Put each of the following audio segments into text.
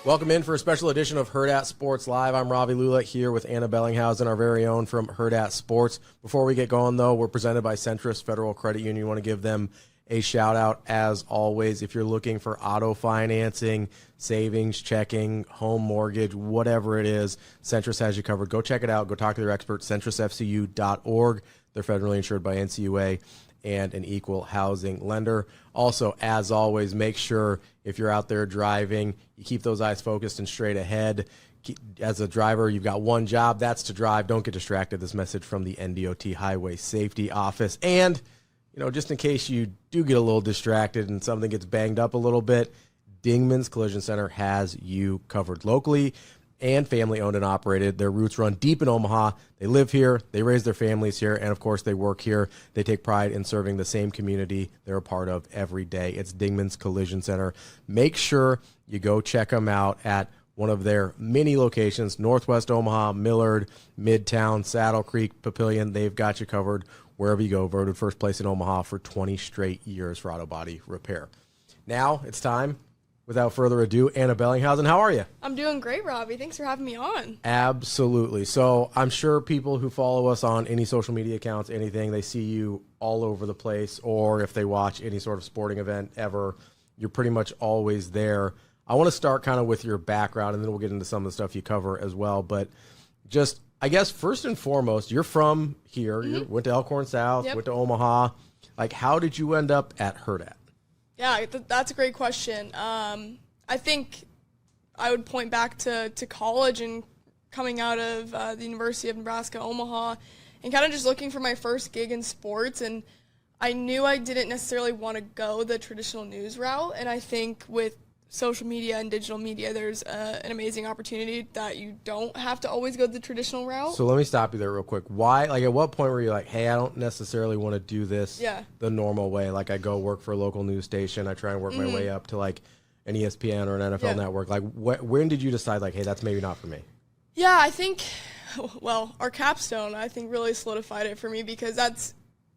Welcome in for a special edition of Hurrdat Sports Live. I'm Ravi Lulla here with Anna Bellinghausen, our very own from Hurrdat Sports. Before we get going, though, we're presented by Centris Federal Credit Union. You want to give them a shout-out, as always. If you're looking for auto financing, savings, checking, home mortgage, whatever it is, Centris has you covered. Go check it out. Go talk to their expert, centrisfcu.org. They're federally insured by NCUA and an equal housing lender. Also, as always, make sure if you're out there driving, you keep those eyes focused and straight ahead. As a driver, you've got one job, that's to drive. Don't get distracted. This message from the NDOT Highway Safety Office. And, just in case you do get a little distracted and something gets banged up a little bit, Dingman's Collision Center has you covered locally and family-owned and operated. Their roots run deep in Omaha. They live here, they raise their families here, and, of course, they work here. They take pride in serving the same community they're a part of every day. It's Dingman's Collision Center. Make sure you go check them out at one of their many locations, Northwest Omaha, Millard, Midtown, Saddle Creek, Papillion. They've got you covered wherever you go. Voted first place in Omaha for 20 straight years for auto body repair. Now it's time. Without further ado, Anna Bellinghausen, how are you? I'm doing great, Robbie. Thanks for having me on. Absolutely. So I'm sure people who follow us on any social media accounts, anything, they see you all over the place, or if they watch any sort of sporting event ever, you're pretty much always there. I want to start kind of with your background, and then we'll get into some of the stuff you cover as well. But just, I guess, first and foremost, you're from here. You went to Elkhorn South, went to Omaha. Like, how did you end up at Hurrdat? Yeah, that's a great question. I think I would point back to college and coming out of the University of Nebraska, Omaha, and kind of just looking for my first gig in sports. And I knew I didn't necessarily want to go the traditional news route. And I think with social media and digital media, there's an amazing opportunity that you don't have to always go the traditional route. So let me stop you there real quick. Why, like, at what point were you like, hey, I don't necessarily want to do this the normal way? Like, I go work for a local news station. I try and work my way up to, like, an ESPN or an NFL network. Like, when did you decide, like, hey, that's maybe not for me? Yeah, I think, well, our capstone, I think, really solidified it for me because that's,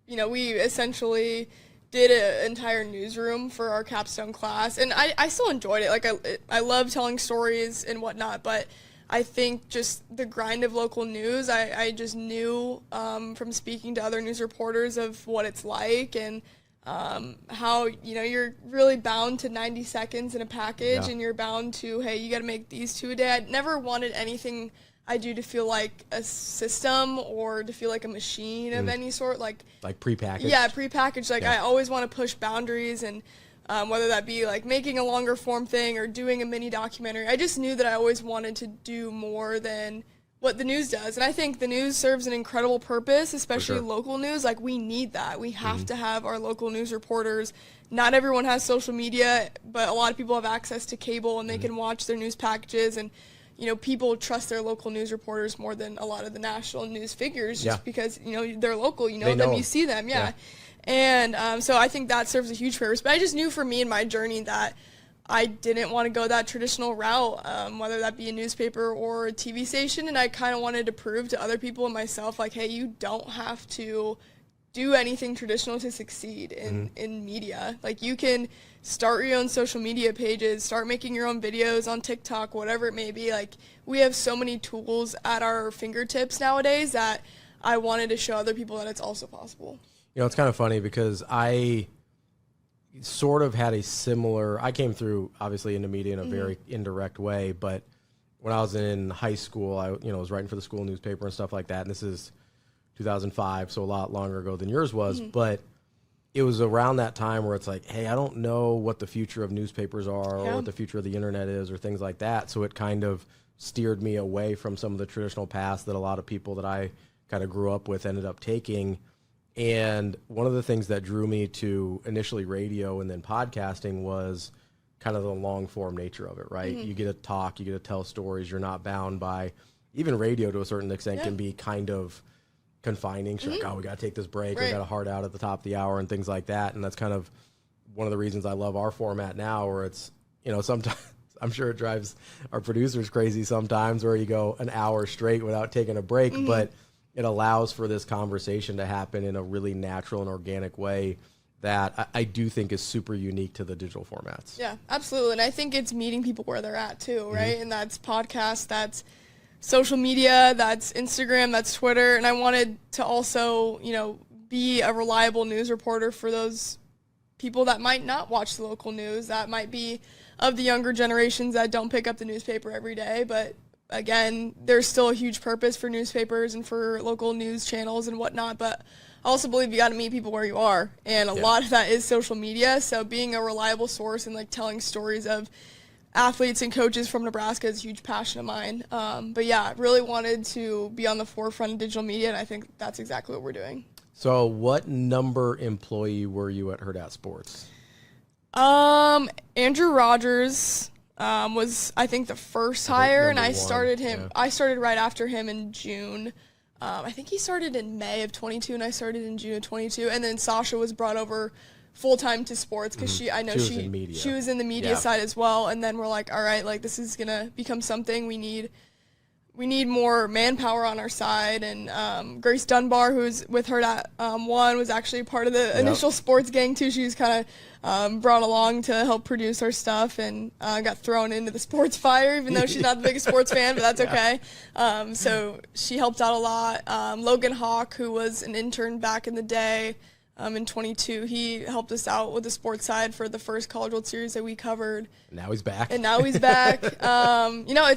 we essentially did an entire newsroom for our capstone class, and I still enjoyed it. Like, I love telling stories and whatnot, but I think just the grind of local news, I just knew from speaking to other news reporters of what it's like and how, you're really bound to 90 seconds in a package and you're bound to, hey, you got to make these 2 a day. I never wanted anything I do to feel like a system or to feel like a machine of any sort. Like prepackaged? Yeah, prepackaged. I always want to push boundaries, and whether that be like making a longer form thing or doing a mini documentary. I just knew that I always wanted to do more than what the news does. And I think the news serves an incredible purpose, especially local news. Like, we need that. We have to have our local news reporters. Not everyone has social media, but a lot of people have access to cable, and they can watch their news packages. And people trust their local news reporters more than a lot of the national news figures just because, they're local, know them, you see them, And so I think that serves a huge purpose. But I just knew for me in my journey that I didn't want to go that traditional route, whether that be a newspaper or a TV station. And I kind of wanted to prove to other people and myself, like, hey, you don't have to do anything traditional to succeed in media. Like, you can start your own social media pages, start making your own videos on TikTok, whatever it may be. Like, we have so many tools at our fingertips nowadays that I wanted to show other people that it's also possible. It's kind of funny because I sort of had a similar, I came through obviously into media in a very indirect way, but when I was in high school, I was writing for the school newspaper and stuff like that. And this is 2005, so a lot longer ago than yours was, but it was around that time where it's like, hey, I don't know what the future of newspapers are or what the future of the internet is or things like that. So it kind of steered me away from some of the traditional paths that a lot of people that I kind of grew up with ended up taking. And one of the things that drew me to initially radio and then podcasting was kind of the long form nature of it, right? You get to talk, you get to tell stories. You're not bound by, even radio to a certain extent can be kind of confining. So like, oh, we got to take this break. We got a hard out at the top of the hour and things like that. And that's kind of one of the reasons I love our format now, where it's, sometimes I'm sure it drives our producers crazy sometimes where you go an hour straight without taking a break, but it allows for this conversation to happen in a really natural and organic way that I do think is super unique to the digital formats. Yeah, absolutely. And I think it's meeting people where they're at too, right? And that's podcasts, that's social media, that's Instagram, that's Twitter. And I wanted to also, be a reliable news reporter for those people that might not watch the local news, that might be of the younger generations that don't pick up the newspaper every day. But again, there's still a huge purpose for newspapers and for local news channels and whatnot. But I also believe you got to meet people where you are. And a lot of that is social media. So being a reliable source and telling stories of athletes and coaches from Nebraska is a huge passion of mine. But yeah, I really wanted to be on the forefront of digital media, and I think that's exactly what we're doing. So what number employee were you at Hurrdat Sports? Andrew Rogers was, I think, the first hire, and I started him. Yeah. I started right after him in June. I think he started in May of 22, and I started in June of 22. And then Sasha was brought over full-time to sports because she was in the media side as well. And then we're like, all right, this is going to become something. We need more manpower on our side. And Grace Dunbar, who's with Hurrdat 1, was actually part of the initial sports gang too. She was kind of brought along to help produce our stuff, and got thrown into the sports fire, even though she's not the biggest sports fan, but that's okay. So she helped out a lot. Logan Hawk, who was an intern back in the day, in 22, he helped us out with the sports side for the first College World Series that we covered. Now he's back. It's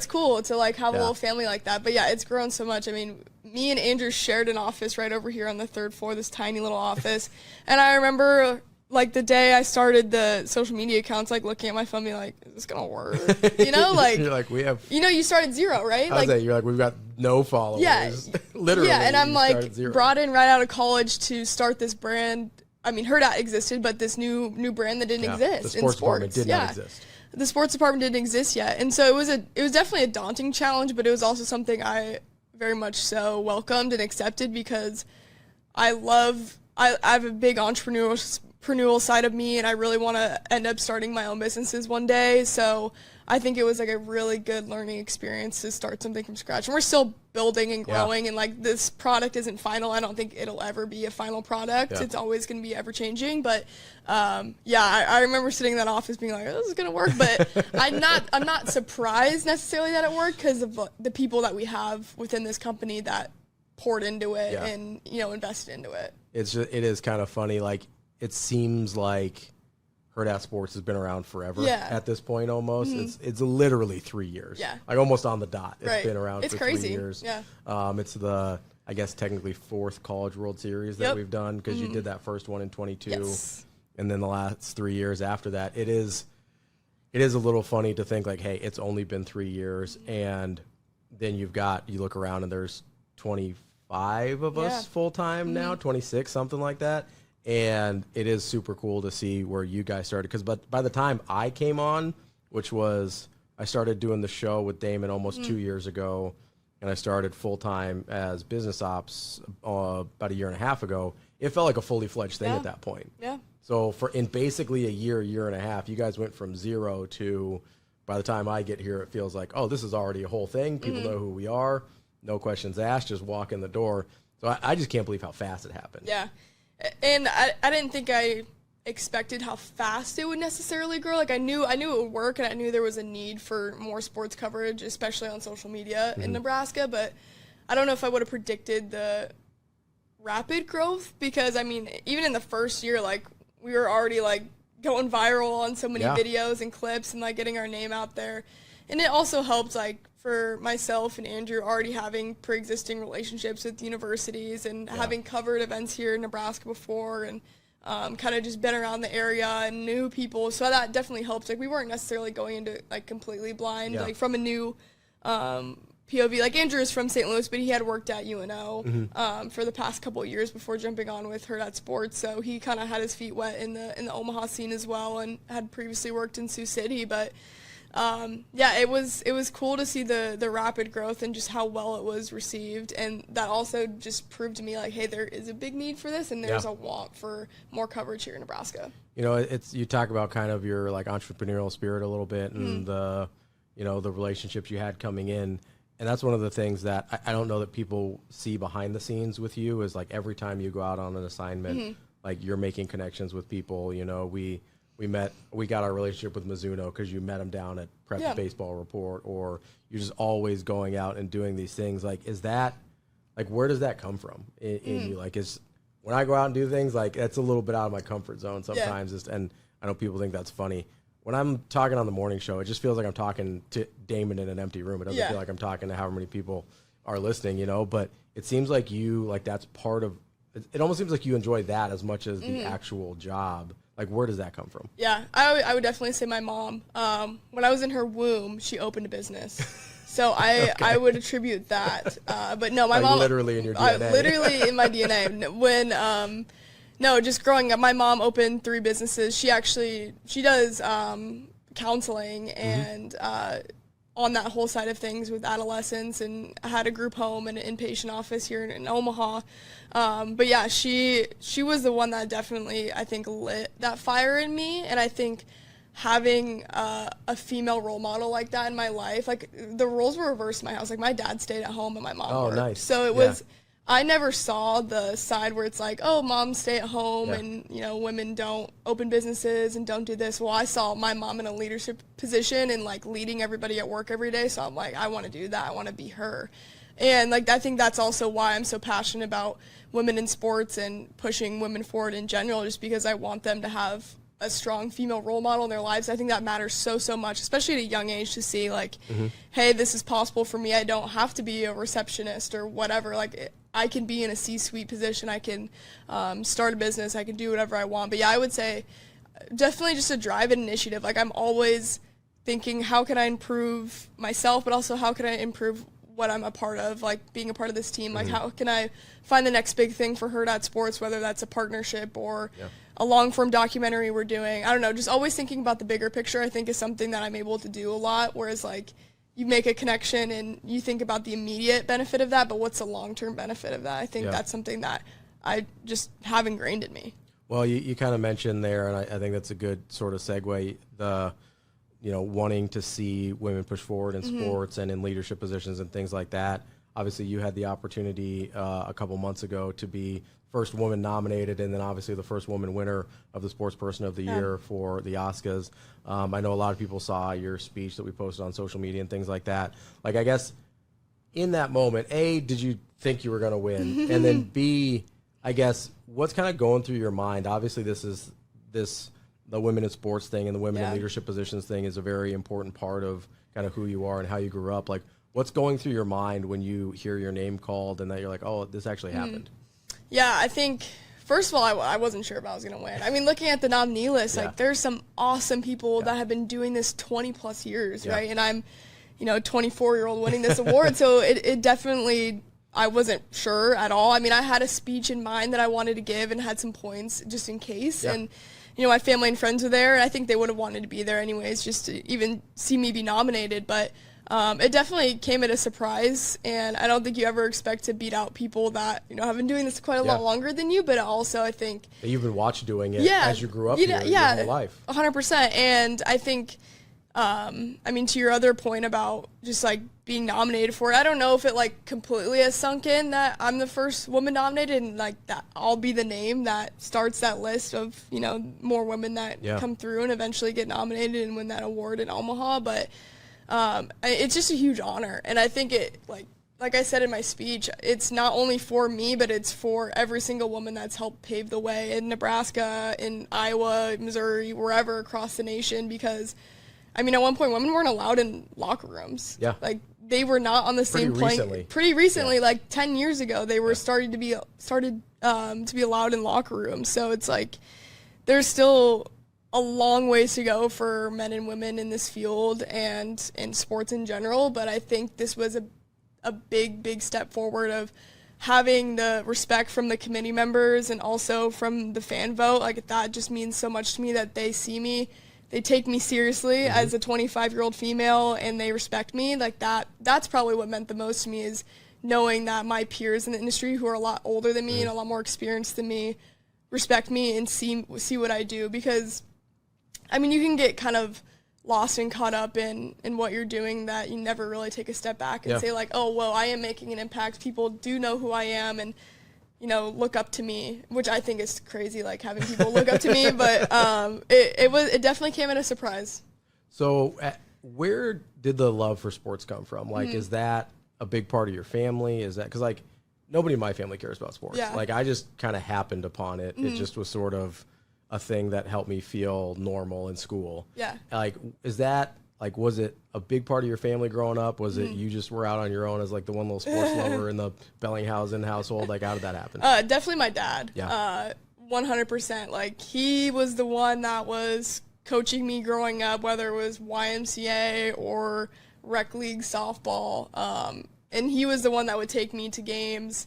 cool to have a little family like that. But yeah, it's grown so much. I mean, me and Andrew shared an office right over here on the third floor, this tiny little office. And I remember the day I started the social media accounts, looking at my phone, being like, is this going to work? You're like, we have, you start at zero, right? You're like, we've got no followers. Yeah. Literally. Yeah. And I'm brought in right out of college to start this brand. I mean, Hurrdat existed, but this new brand that didn't exist in sports. Department did not exist. The sports department didn't exist yet. And so it was definitely a daunting challenge, but it was also something I very much so welcomed and accepted, because I have a big entrepreneurial side of me, and I really want to end up starting my own businesses one day. So I think it was a really good learning experience to start something from scratch. And we're still building and growing, and this product isn't final. I don't think it'll ever be a final product. It's always going to be ever changing. But I remember sitting in that office being like, oh, this is going to work. But I'm not surprised necessarily that it worked, because of the people that we have within this company that poured into it and invested into it. It is kind of funny. It seems like Hurrdat Sports has been around forever at this point almost. Mm-hmm. It's literally 3 years. Yeah. Almost on the dot. It's been around for crazy. 3 years. Yeah. It's the, I guess, technically fourth College World Series that we've done, because you did that first one in 22. Yes. And then the last 3 years after that. It is a little funny to think hey, it's only been 3 years, and then you look around and there's 25 of us full-time now, 26, something like that. And it is super cool to see where you guys started, because by the time I came on, I started doing the show with Damon almost 2 years ago, and I started full-time as business ops about a year and a half ago. It felt like a fully fledged thing at that point. Yeah. So in basically a year and a half, you guys went from zero to, by the time I get here, it feels like, oh, this is already a whole thing. People know who we are. No questions asked. Just walk in the door. So I just can't believe how fast it happened. Yeah. And I didn't think I expected how fast it would necessarily grow. I knew it would work, and I knew there was a need for more sports coverage, especially on social media in Nebraska. But I don't know if I would have predicted the rapid growth, because, I mean, even in the first year, we were already, going viral on so many videos and clips and, getting our name out there. And it also helped, for myself and Andrew already having pre-existing relationships with universities and having covered events here in Nebraska before, and kind of just been around the area and knew people. So that definitely helped. We weren't necessarily going into completely blind, from a new POV. Andrew is from St. Louis, but he had worked at UNO for the past couple of years before jumping on with Hurrdat Sports. So he kind of had his feet wet in the Omaha scene as well, and had previously worked in Sioux City. But it was cool to see the rapid growth and just how well it was received, and that also just proved to me hey, there is a big need for this, and there's a want for more coverage here in Nebraska. You talk about kind of your entrepreneurial spirit a little bit, and the relationships you had coming in, and that's one of the things that I don't know that people see behind the scenes with you, is every time you go out on an assignment, like you're making connections with people. You know, we got our relationship with Mizuno because you met him down at Prep Baseball Report, or you're just always going out and doing these things. Like, is that, like, where does that come from in you? Like, when I go out and do things, like, that's a little bit out of my comfort zone sometimes. And I know people think that's funny. When I'm talking on the morning show, it just feels like I'm talking to Damon in an empty room. It doesn't feel like I'm talking to however many people are listening, you know, but it seems like you, like, that's part of, it almost seems like you enjoy that as much as the actual job. Like, where does that come from? Yeah, I would definitely say my mom. When I was in her womb, she opened a business. So I would attribute that. But no, my mom. Literally in your DNA. Literally in my DNA. When, no, just growing up, my mom opened 3 businesses. She does counseling and on that whole side of things with adolescents, and had a group home and an inpatient office here in Omaha. But yeah, she was the one that definitely, I think, lit that fire in me. And I think having a female role model like that in my life, like, the roles were reversed in my house. Like, my dad stayed at home and my mom worked. Nice. So it was, I never saw the side where it's like, oh, moms stay at home and, you know, women don't open businesses and don't do this. Well, I saw my mom in a leadership position and, like, leading everybody at work every day. So I'm like, I want to do that. I want to be her. And, like, I think that's also why I'm so passionate about women in sports and pushing women forward in general, just because I want them to have a strong female role model in their lives. I think that matters so much, especially at a young age, to see, like, hey, this is possible for me. I don't have to be a receptionist or whatever. Like, I can be in a C-suite position. I can start a business. I can do whatever I want. But yeah, I would say definitely just a drive and initiative. Like, I'm always thinking, how can I improve myself, but also how can I improve what I'm a part of, like being a part of this team. Like, how can I find the next big thing for Hurrdat Sports, whether that's a partnership or a long-form documentary we're doing. I don't know, just always thinking about the bigger picture, I think, is something that I'm able to do a lot, whereas, like, you make a connection and you think about the immediate benefit of that, but what's the long-term benefit of that? I think that's something that I just have ingrained in me. Well, you kind of mentioned there, and I think that's a good sort of segue, you know, wanting to see women push forward in sports and in leadership positions and things like that. Obviously, you had the opportunity a couple months ago to be first woman nominated, and then obviously the first woman winner of the Sports Person of the Year for the Oscars. I know a lot of people saw your speech that we posted on social media and things like that. Like, I guess in that moment, A, did you think you were going to win? And then B, I guess, what's kind of going through your mind? Obviously, the women in sports thing and the women in leadership positions thing is a very important part of kind of who you are and how you grew up. Like, what's going through your mind when you hear your name called and that you're like, oh, this actually happened? Yeah, I think, first of all, I wasn't sure if I was going to win. I mean, looking at the nominee list, like, there's some awesome people that have been doing this 20 plus years, right? And I'm, you know, a 24-year-old winning this award. So it definitely, I wasn't sure at all. I mean, I had a speech in mind that I wanted to give and had some points just in case. And, you know, my family and friends were there, and I think they would have wanted to be there anyways, just to even see me be nominated. But it definitely came at a surprise, and I don't think you ever expect to beat out people that, you know, have been doing this quite a lot longer than you, but also I think you've been watched doing it as you grew up here your whole life. 100%. And I think, I mean, to your other point about just, like, being nominated for it, I don't know if it, like, completely has sunk in that I'm the first woman nominated, and, like, that I'll be the name that starts that list of, you know, more women that come through and eventually get nominated and win that award in Omaha. But it's just a huge honor. And I think it, like I said in my speech, it's not only for me, but it's for every single woman that's helped pave the way in Nebraska, in Iowa, Missouri, wherever across the nation. Because, I mean, at one point, women weren't allowed in locker rooms. Yeah. Like, they were not on the same plane. Pretty recently, like 10 years ago, they were started to be allowed in locker rooms. So it's like, there's still a long ways to go for men and women in this field and in sports in general. But I think this was a big step forward of having the respect from the committee members and also from the fan vote. Like, that just means so much to me that they see me, they take me seriously as a 25-year-old female, and they respect me. Like, that's probably what meant the most to me, is knowing that my peers in the industry who are a lot older than me and a lot more experienced than me respect me and see what I do. Because, I mean, you can get kind of lost and caught up in what you're doing, that you never really take a step back and say, like, oh, well, I am making an impact. People do know who I am. And look up to me, which I think is crazy, like having people look up to me. But it definitely came as a surprise. So where did the love for sports come from? Like, is that a big part of your family? Is that because like nobody in my family cares about sports? Yeah. Like I just kind of happened upon it. It just was sort of a thing that helped me feel normal in school. Yeah. Like, is that like, was it a big part of your family growing up? Was it you just were out on your own as like the one little sports lover in the Bellinghausen household? Like, how did that happen? Definitely my dad. Yeah. 100%. Like he was the one that was coaching me growing up, whether it was YMCA or rec league softball. And he was the one that would take me to games,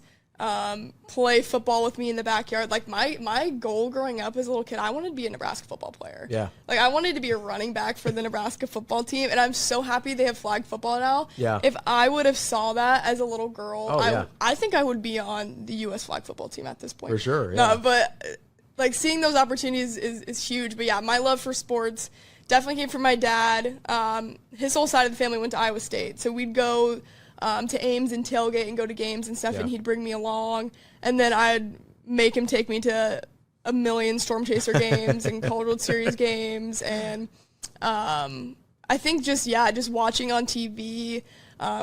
play football with me in the backyard. Like my goal growing up as a little kid, I wanted to be a Nebraska football player. Yeah. Like I wanted to be a running back for the Nebraska football team, and I'm so happy they have flag football now. Yeah. If I would have saw that as a little girl, yeah. I think I would be on the U.S. flag football team at this point. For sure. Yeah. No, but like seeing those opportunities is huge. But yeah, my love for sports definitely came from my dad. His whole side of the family went to Iowa State, so we'd go to Ames and tailgate and go to games and stuff, and he'd bring me along, and then I'd make him take me to a million Storm Chaser games and College World Series games, and I think just watching on TV.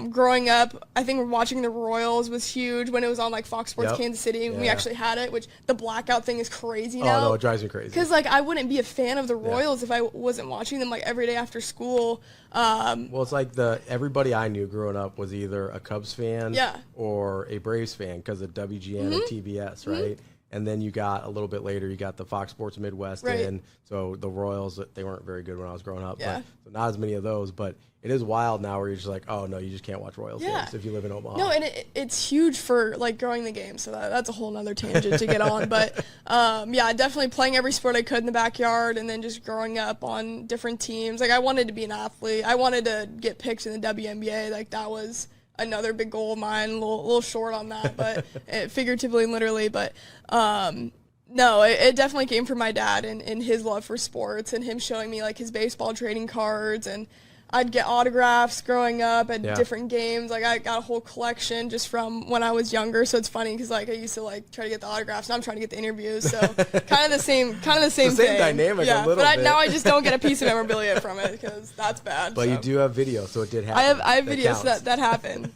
Growing up, I think watching the Royals was huge when it was on like Fox Sports Kansas City, and we actually had it, which the blackout thing is crazy now. Oh, no, it drives me crazy. Because like I wouldn't be a fan of the Royals if I wasn't watching them like every day after school. Well, it's like everybody I knew growing up was either a Cubs fan or a Braves fan because of WGN and TBS, right? And then you got a little bit later, you got the Fox Sports Midwest in. So the Royals, they weren't very good when I was growing up. Yeah. But, so not as many of those. But it is wild now where you're just like, oh, no, you just can't watch Royals games if you live in Omaha. No, and it's huge for like growing the game. So that's a whole nother tangent to get on. But definitely playing every sport I could in the backyard, and then just growing up on different teams. Like I wanted to be an athlete. I wanted to get picked in the WNBA. Like that was another big goal of mine. A little short on that, but figuratively and literally. But no, it definitely came from my dad and his love for sports, and him showing me like his baseball trading cards, and I'd get autographs growing up at different games. Like I got a whole collection just from when I was younger. So it's funny because like I used to like try to get the autographs, and I'm trying to get the interviews. So kind of the same thing. Dynamic, a little bit. Now I just don't get a piece of memorabilia from it because that's bad. But you do have video, so it did happen. I have videos that happen.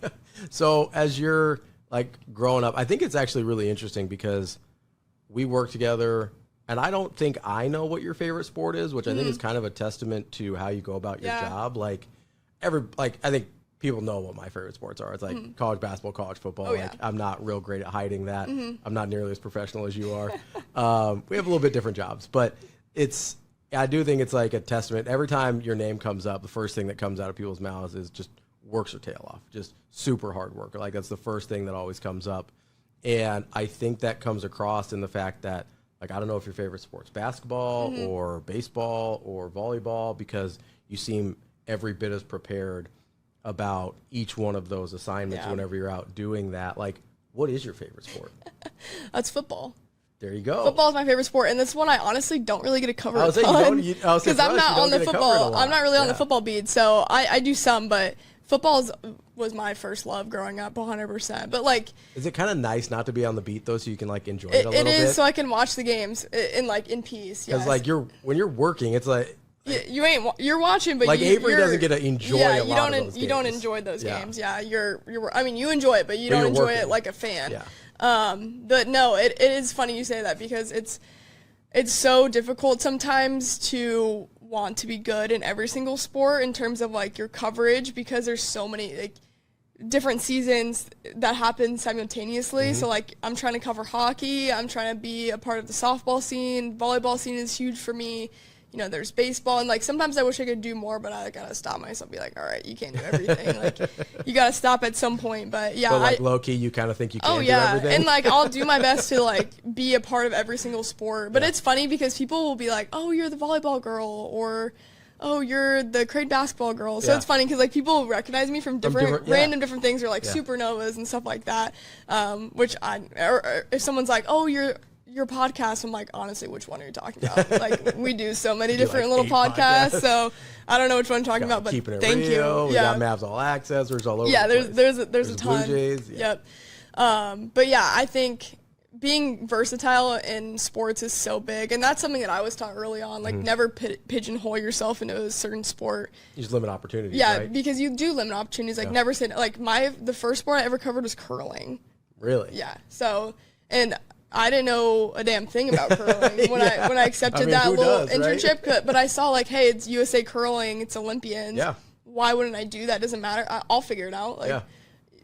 So as you're like growing up, I think it's actually really interesting because we work together. And I don't think I know what your favorite sport is, which I think is kind of a testament to how you go about your job. Like I think people know what my favorite sports are. It's like college basketball, college football. Oh, like I'm not real great at hiding that. I'm not nearly as professional as you are. We have a little bit different jobs, but I do think it's like a testament. Every time your name comes up, the first thing that comes out of people's mouths is just works your tail off, just super hard work. Like that's the first thing that always comes up. And I think that comes across in the fact that, like, I don't know if your favorite sport's basketball or baseball or volleyball, because you seem every bit as prepared about each one of those assignments whenever you're out doing that. Like, what is your favorite sport? That's football. There you go. Football is my favorite sport, and this one I honestly don't really get to cover because I'm not on the football. I'm not really on the football beat, so I do some, but football was my first love growing up, 100%. But like, is it kind of nice not to be on the beat though, so you can like enjoy it a little bit? It is, so I can watch the games in peace. Because like when you're working, it's like you're watching, but like Avery doesn't get to enjoy a lot of those games. You don't enjoy those games. Yeah, I mean, you enjoy it, but you don't enjoy it like a fan. Yeah. But no, it is funny you say that because it's so difficult sometimes to want to be good in every single sport in terms of like your coverage, because there's so many like different seasons that happen simultaneously. So like I'm trying to cover hockey, I'm trying to be a part of the softball scene, volleyball scene is huge for me. You know, there's baseball, and like sometimes I wish I could do more, but I gotta stop myself, be like, all right, you can't do everything. Like you gotta stop at some point. But yeah, like low key, you kind of think you can do everything. And like I'll do my best to like be a part of every single sport. But it's funny because people will be like, oh, you're the volleyball girl, or oh, you're the Creighton basketball girl. So it's funny because like people recognize me from random different things, or like supernovas and stuff like that. Which or if someone's like, oh, your podcast, I'm like, honestly, which one are you talking about? Like, we do so many different little podcasts, so I don't know which one I'm talking about, but thank you. We got Mavs All Access, there's all over. Yeah, there's a ton. Blue Jays. Yep. But yeah, I think being versatile in sports is so big, and that's something that I was taught early on. Like, never pigeonhole yourself into a certain sport. You just limit opportunities. Yeah, right? because you do limit opportunities. Like, never say like the first sport I ever covered was curling. Really? Yeah. So, and I didn't know a damn thing about curling when I accepted that little internship. Right? But I saw like, hey, it's USA curling, it's Olympians. Yeah. Why wouldn't I do that? Doesn't matter. I'll figure it out. Like,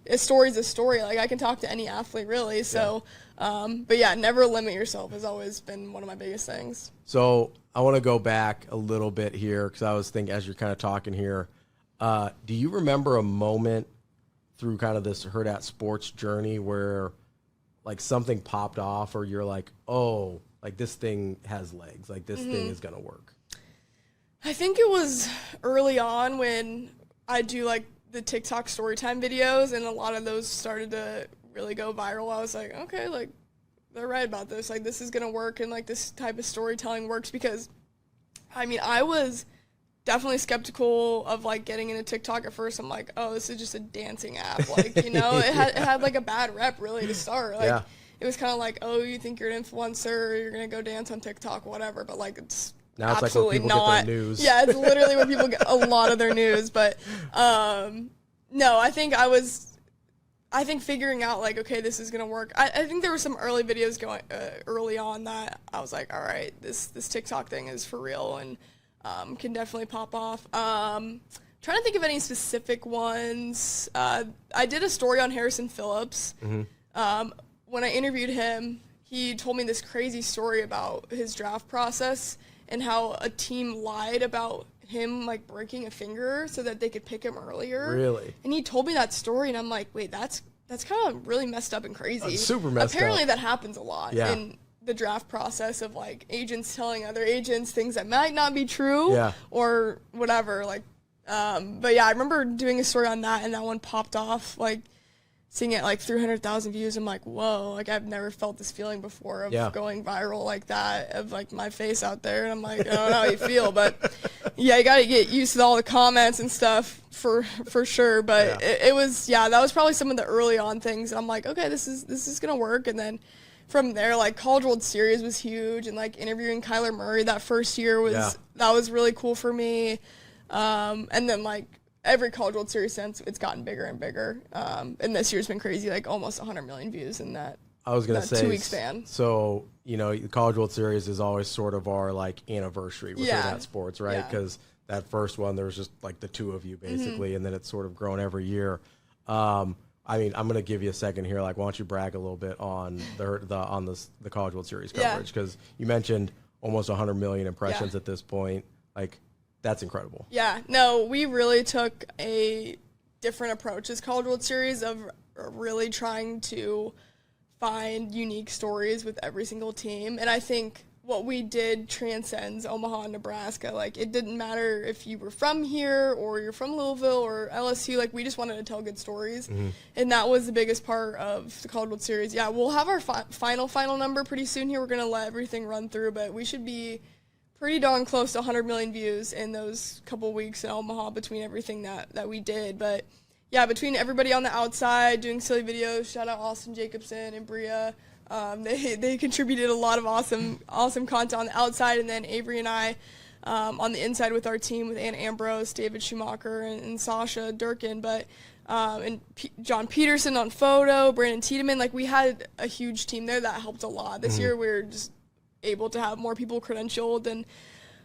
a story's a story. Like, I can talk to any athlete really. So, but yeah, never limit yourself has always been one of my biggest things. So I want to go back a little bit here because I was thinking as you're kind of talking here, do you remember a moment through kind of this Hurrdat Sports journey where like something popped off or you're like, oh, like this thing has legs, like this thing is going to work? I think it was early on when I do like the TikTok storytime videos, and a lot of those started to really go viral. I was like, okay, like they're right about this. Like, this is going to work, and like this type of storytelling works, because I mean, I was definitely skeptical of like getting into TikTok at first. I'm like, oh, this is just a dancing app. Like, you know, it had like a bad rep really to start. Like, it was kind of like, oh, you think you're an influencer, you're going to go dance on TikTok, whatever. But like, it's now it's absolutely like where people not. get their news. Yeah, it's literally where people get a lot of their news. But no, I think figuring out like, okay, this is gonna work. I think there were some early videos going early on that I was like, all right, this TikTok thing is for real and can definitely pop off. Trying to think of any specific ones. I did a story on Harrison Phillips. When I interviewed him, he told me this crazy story about his draft process and how a team lied about him like breaking a finger so that they could pick him earlier. Really? And he told me that story, and I'm like, wait, that's kind of really messed up and crazy. Super messed Apparently up. that happens a lot in the draft process of like agents telling other agents things that might not be true or whatever. Like, but yeah, I remember doing a story on that, and that one popped off, like seeing it like 300,000 views. I'm like, whoa, like I've never felt this feeling before of going viral like that, of like my face out there. And I'm like, I don't know how you feel, but yeah, you got to get used to all the comments and stuff for sure. But it was, that was probably some of the early on things. I'm like, okay, this is going to work. And then from there, like College World Series was huge, and like interviewing Kyler Murray that first year was, that was really cool for me. And then like, every College World Series since, it's gotten bigger and bigger. And this year's been crazy, like almost 100 million views in that. I was going to say 2-week span. So, you know, the College World Series is always sort of our like anniversary with Hurrdat Sports, right? Because that first one, there was just like the two of you basically, and then it's sort of grown every year. I mean, I'm going to give you a second here. Like, why don't you brag a little bit on the College World Series coverage? Because you mentioned almost 100 million impressions at this point. Like, that's incredible. Yeah, no, we really took a different approach as College World Series of really trying to find unique stories with every single team. And I think what we did transcends Omaha and Nebraska. Like, it didn't matter if you were from here or you're from Louisville or LSU. Like, we just wanted to tell good stories. And that was the biggest part of the College World Series. Yeah, we'll have our final number pretty soon here. We're going to let everything run through, but we should be pretty darn close to 100 million views in those couple weeks in Omaha between everything that we did. But yeah, between everybody on the outside doing silly videos, shout out Austin Jacobson and Bria. They contributed a lot of awesome content on the outside, and then Avery and I on the inside with our team with Anna Ambrose, David Schumacher, and Sasha Durkin. But and John Peterson on photo, Brandon Tiedemann. Like, we had a huge team there that helped a lot. This year we were just able to have more people credentialed, and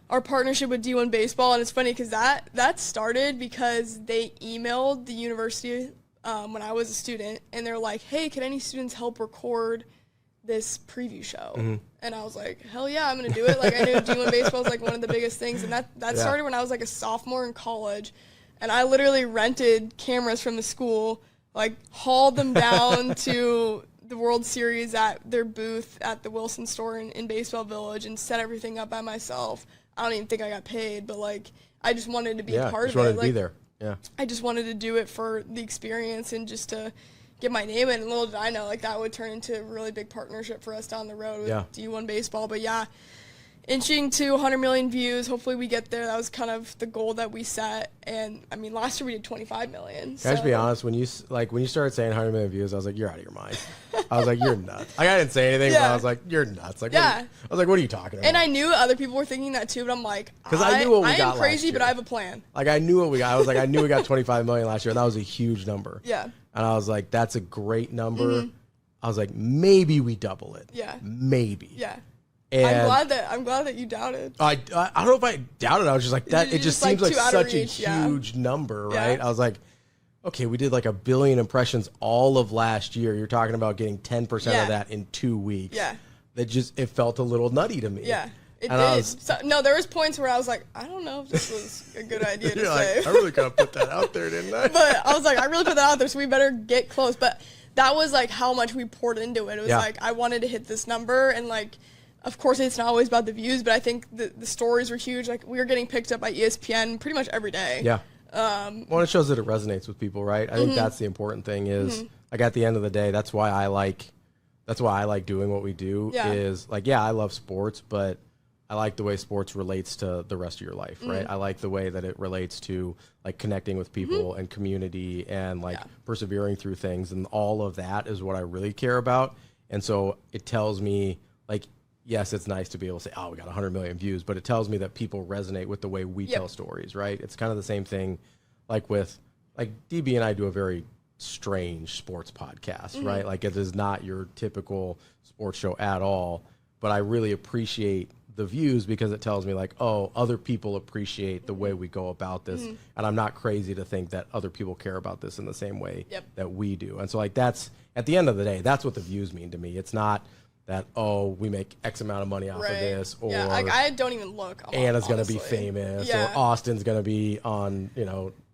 our partnership with D1 Baseball. And it's funny because that started because they emailed the university when I was a student, and they're like, hey, can any students help record this preview show? And I was like, hell yeah, I'm gonna do it. Like, I knew D1 Baseball was like one of the biggest things, and that started when I was like a sophomore in college, and I literally rented cameras from the school, like hauled them down to the World Series at their booth at the Wilson store in Baseball Village, and set everything up by myself. I don't even think I got paid, but like, I just wanted to be a part of it. Wanted to be there. Yeah. I just wanted to do it for the experience and just to get my name in. And little did I know, like, that would turn into a really big partnership for us down the road with D1 Baseball. But yeah, inching to 100 million views. Hopefully we get there. That was kind of the goal that we set. And I mean, last year we did 25 million. Can I just be honest? When you started saying 100 million views, I was like, you're out of your mind. I was like, you're nuts. Like, I didn't say anything, but I was like, you're nuts. Like, I was like, what are you talking about? And I knew other people were thinking that too, but I'm like, because I knew what we got am crazy, last year. but I have a plan. Like, I knew what we got. I was like, I knew we got $25 million last year, and that was a huge number. Yeah. And I was like, that's a great number. I was like, maybe we double it. Yeah. Maybe. Yeah. And I'm glad that you doubted. I don't know if I doubted. I was just like, that. It just seems like such a huge number, right? I was like, okay, we did like 1 billion impressions all of last year. You're talking about getting 10% of that in 2 weeks. Yeah. It felt a little nutty to me. Yeah. It did. No, there was points where I was like, I don't know if this was a good idea to say. Like, I really kind of put that out there, didn't I? But I was like, I really put that out there, so we better get close. But that was like how much we poured into it. It was like, I wanted to hit this number, and like, of course, it's not always about the views, but I think the stories were huge. Like, we were getting picked up by ESPN pretty much every day. Yeah. Well, it shows that it resonates with people, right? I think that's the important thing is, like, at the end of the day, that's why I like doing what we do is, like, I love sports, but I like the way sports relates to the rest of your life, right? I like the way that it relates to, like, connecting with people and community and, like, persevering through things, and all of that is what I really care about. And so it tells me, like, yes, it's nice to be able to say, oh, we got 100 million views, but it tells me that people resonate with the way we tell stories, right? It's kind of the same thing, like DB and I do a very strange sports podcast, right? Like, it is not your typical sports show at all, but I really appreciate the views because it tells me, like, oh, other people appreciate the way we go about this, and I'm not crazy to think that other people care about this in the same way that we do. And so, like, that's, at the end of the day, that's what the views mean to me. It's not that, oh, we make X amount of money off of this, or like, I don't even look. Anna's going to be famous, or Austin's going to be on,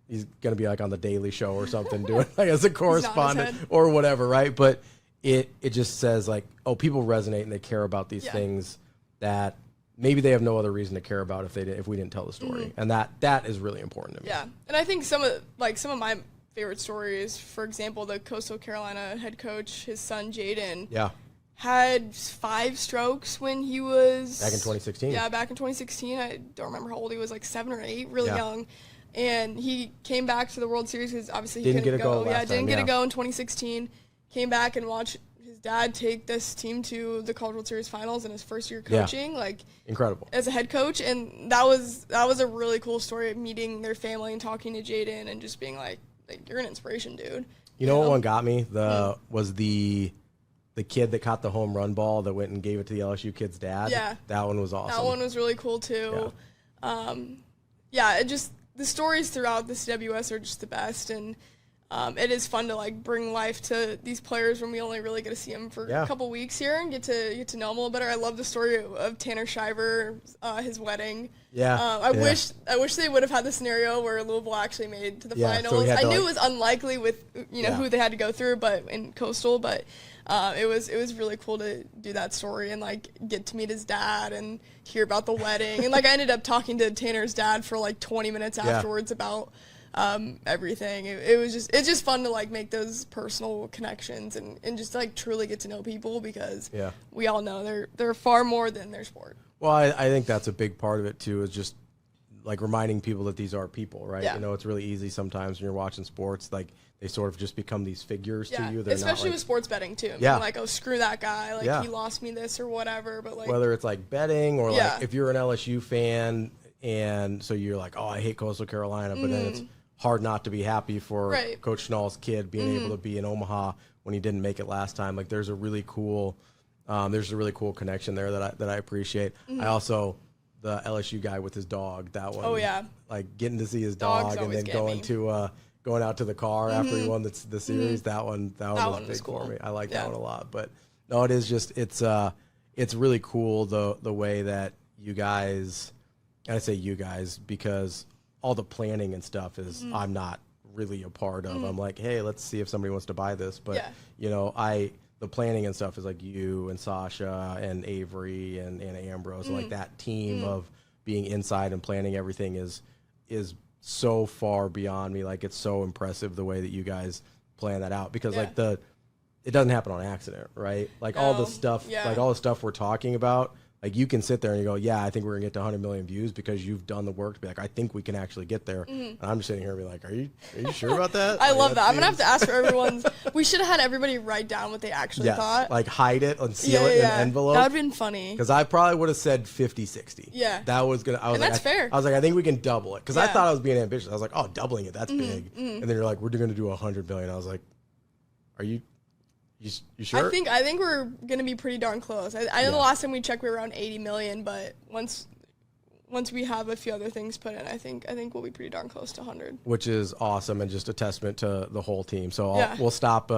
he's going to be like on the Daily Show or something doing like as a correspondent or whatever, right? But it just says, like, oh, people resonate and they care about these things that maybe they have no other reason to care about if we didn't tell the story. And that is really important to me. Yeah. And I think some of my favorite stories, for example, the Coastal Carolina head coach, his son Jaden. Yeah. Had 5 strokes when he was... Back in 2016. Yeah, back in 2016. I don't remember how old he was, like 7 or 8, really young. And he came back to the World Series because obviously he couldn't go. Didn't get a go in 2016. Came back and watched his dad take this team to the College World Series finals in his first year coaching. Like, incredible. As a head coach. And that was a really cool story, meeting their family and talking to Jaden and just being like, you're an inspiration, dude. You know what one got me? Was the kid that caught the home run ball that went and gave it to the LSU kid's dad. Yeah. That one was awesome. That one was really cool, too. It just, the stories throughout the CWS are just the best, and it is fun to, like, bring life to these players when we only really get to see them for a couple weeks here and get to know them a little better. I love the story of Tanner Shiver, his wedding. Yeah. I wish they would have had the scenario where Louisville actually made to the finals. So I knew it was unlikely with who they had to go through, but in Coastal, but it was really cool to do that story and, like, get to meet his dad and hear about the wedding. And, like, I ended up talking to Tanner's dad for like 20 minutes afterwards about everything. It's just fun to, like, make those personal connections and just, like, truly get to know people because we all know they're far more than their sport. Well, I think that's a big part of it too, is just, like, reminding people that these are people, right? Yeah. It's really easy sometimes when you're watching sports, like, they sort of just become these figures to you. They're especially not, with sports betting too. Yeah. Like, oh, screw that guy. Like, he lost me this or whatever. But, like, whether it's like betting or like if you're an LSU fan and so you're like, oh, I hate Coastal Carolina, but then it's hard not to be happy for Coach Schnall's kid being able to be in Omaha when he didn't make it last time. Like, there's a really cool connection there that I appreciate. I also, the LSU guy with his dog, that one. Oh yeah. Like, getting to see his dog and then going out to the car after he won the series. That one was big cool for me. I like that one a lot. But no, it is just, it's really cool the way that you guys, and I say you guys because all the planning and stuff is I'm not really a part of. I'm like, hey, let's see if somebody wants to buy this. But the planning and stuff is like you and Sasha and Avery and Anna Ambrose. Like, that team of being inside and planning everything is so far beyond me. Like, it's so impressive the way that you guys plan that out because like it doesn't happen on accident, right? Like all the stuff, like all the stuff we're talking about, like you can sit there and you go, yeah, I think we're gonna get to 100 million views because you've done the work to be like, I think we can actually get there. And I'm just sitting here and be like, are you sure about that? I like, love that. I'm gonna have to ask for everyone's. We should have had everybody write down what they actually thought. Like hide it and seal it in an envelope. That would have been funny. Because I probably would have said 50-60. Yeah. That was gonna. I was and like, that's fair. I was like, I think we can double it because I thought I was being ambitious. I was like, oh, doubling it, that's big. And then you're like, we're gonna do 100 billion. I was like, are you? You sure? I think we're gonna be pretty darn close. I know the last time we checked we were around 80 million, but once we have a few other things put in, I think we'll be pretty darn close to 100. Which is awesome and just a testament to the whole team. So we'll stop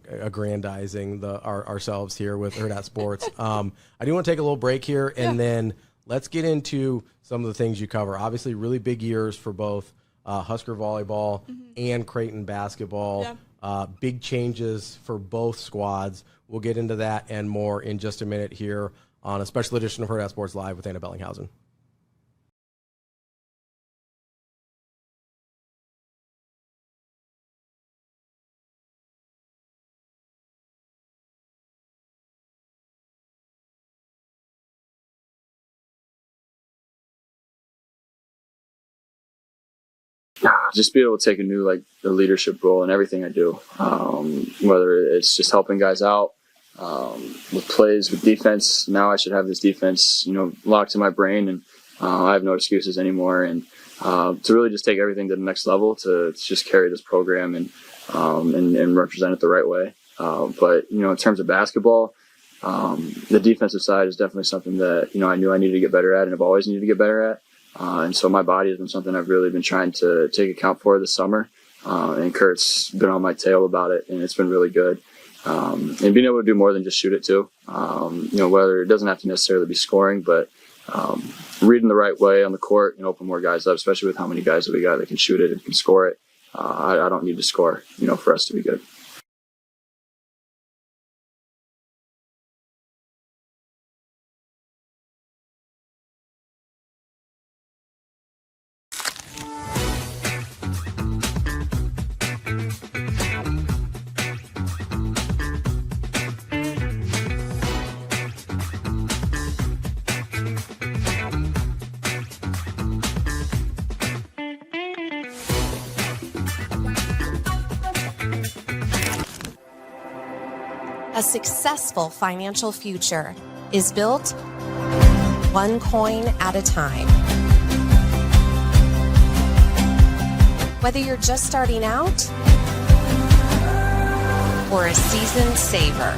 aggrandizing ourselves here with Hurrdat Sports. I do want to take a little break here and then let's get into some of the things you cover. Obviously, really big years for both Husker volleyball and Creighton basketball. Yeah. Big changes for both squads. We'll get into that and more in just a minute here on a special edition of Hurrdat Sports Live with Anna Bellinghausen. Just be able to take a new the leadership role in everything I do, whether it's just helping guys out with plays, with defense. Now I should have this defense, locked in my brain, and I have no excuses anymore. And to really just take everything to the next level, to just carry this program and represent it the right way. But in terms of basketball, the defensive side is definitely something that I knew I needed to get better at, and have always needed to get better at. And so my body has been something I've really been trying to take account for this summer. And Kurt's been on my tail about it, and it's been really good. And being able to do more than just shoot it too. Whether it doesn't have to necessarily be scoring, but reading the right way on the court and open more guys up, especially with how many guys that we got that can shoot it and can score it. I don't need to score, for us to be good. A successful financial future is built one coin at a time. Whether you're just starting out or a seasoned saver,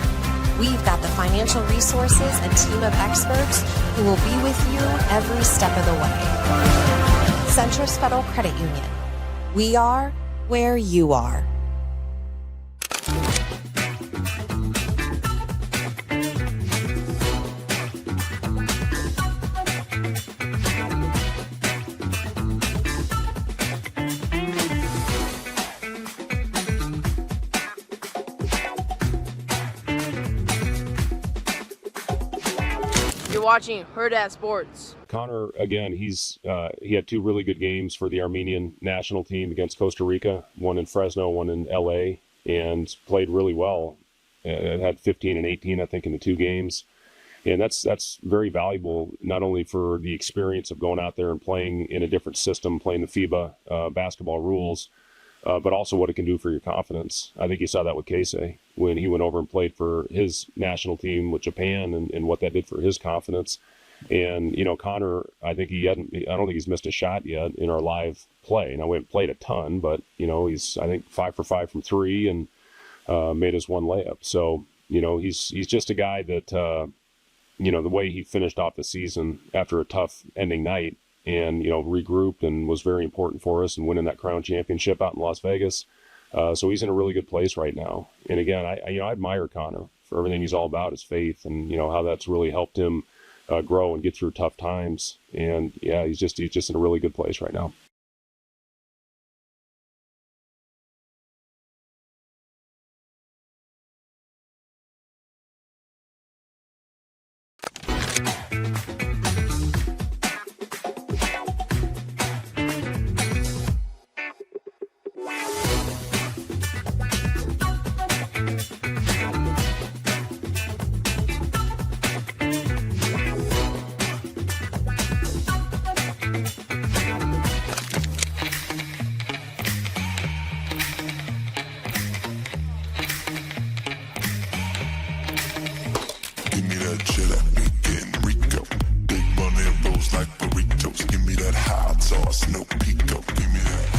we've got the financial resources and team of experts who will be with you every step of the way. Centris Federal Credit Union. We are where you are. You're watching Hurrdat Sports. Connor, again, he had two really good games for the Armenian national team against Costa Rica, one in Fresno, one in LA, and played really well. Had 15 and 18, I think, in the two games. And that's very valuable, not only for the experience of going out there and playing in a different system, playing the FIBA basketball rules, but also what it can do for your confidence. I think you saw that with Keisei when he went over and played for his national team with Japan and what that did for his confidence. And, Connor, I don't think he's missed a shot yet in our live play. Now, we haven't played a ton, but, he's, I think, 5 for 5 from three and made his one layup. So, he's just a guy that, the way he finished off the season after a tough ending night and, regrouped and was very important for us and winning that Crown Championship out in Las Vegas. So he's in a really good place right now. And again, I admire Connor for everything he's all about, his faith and, how that's really helped him grow and get through tough times. And yeah, he's just in a really good place right now. that cheddar, big getting Rico. Big money and rolls like burritos. Give me that hot sauce, no pico. Give me that.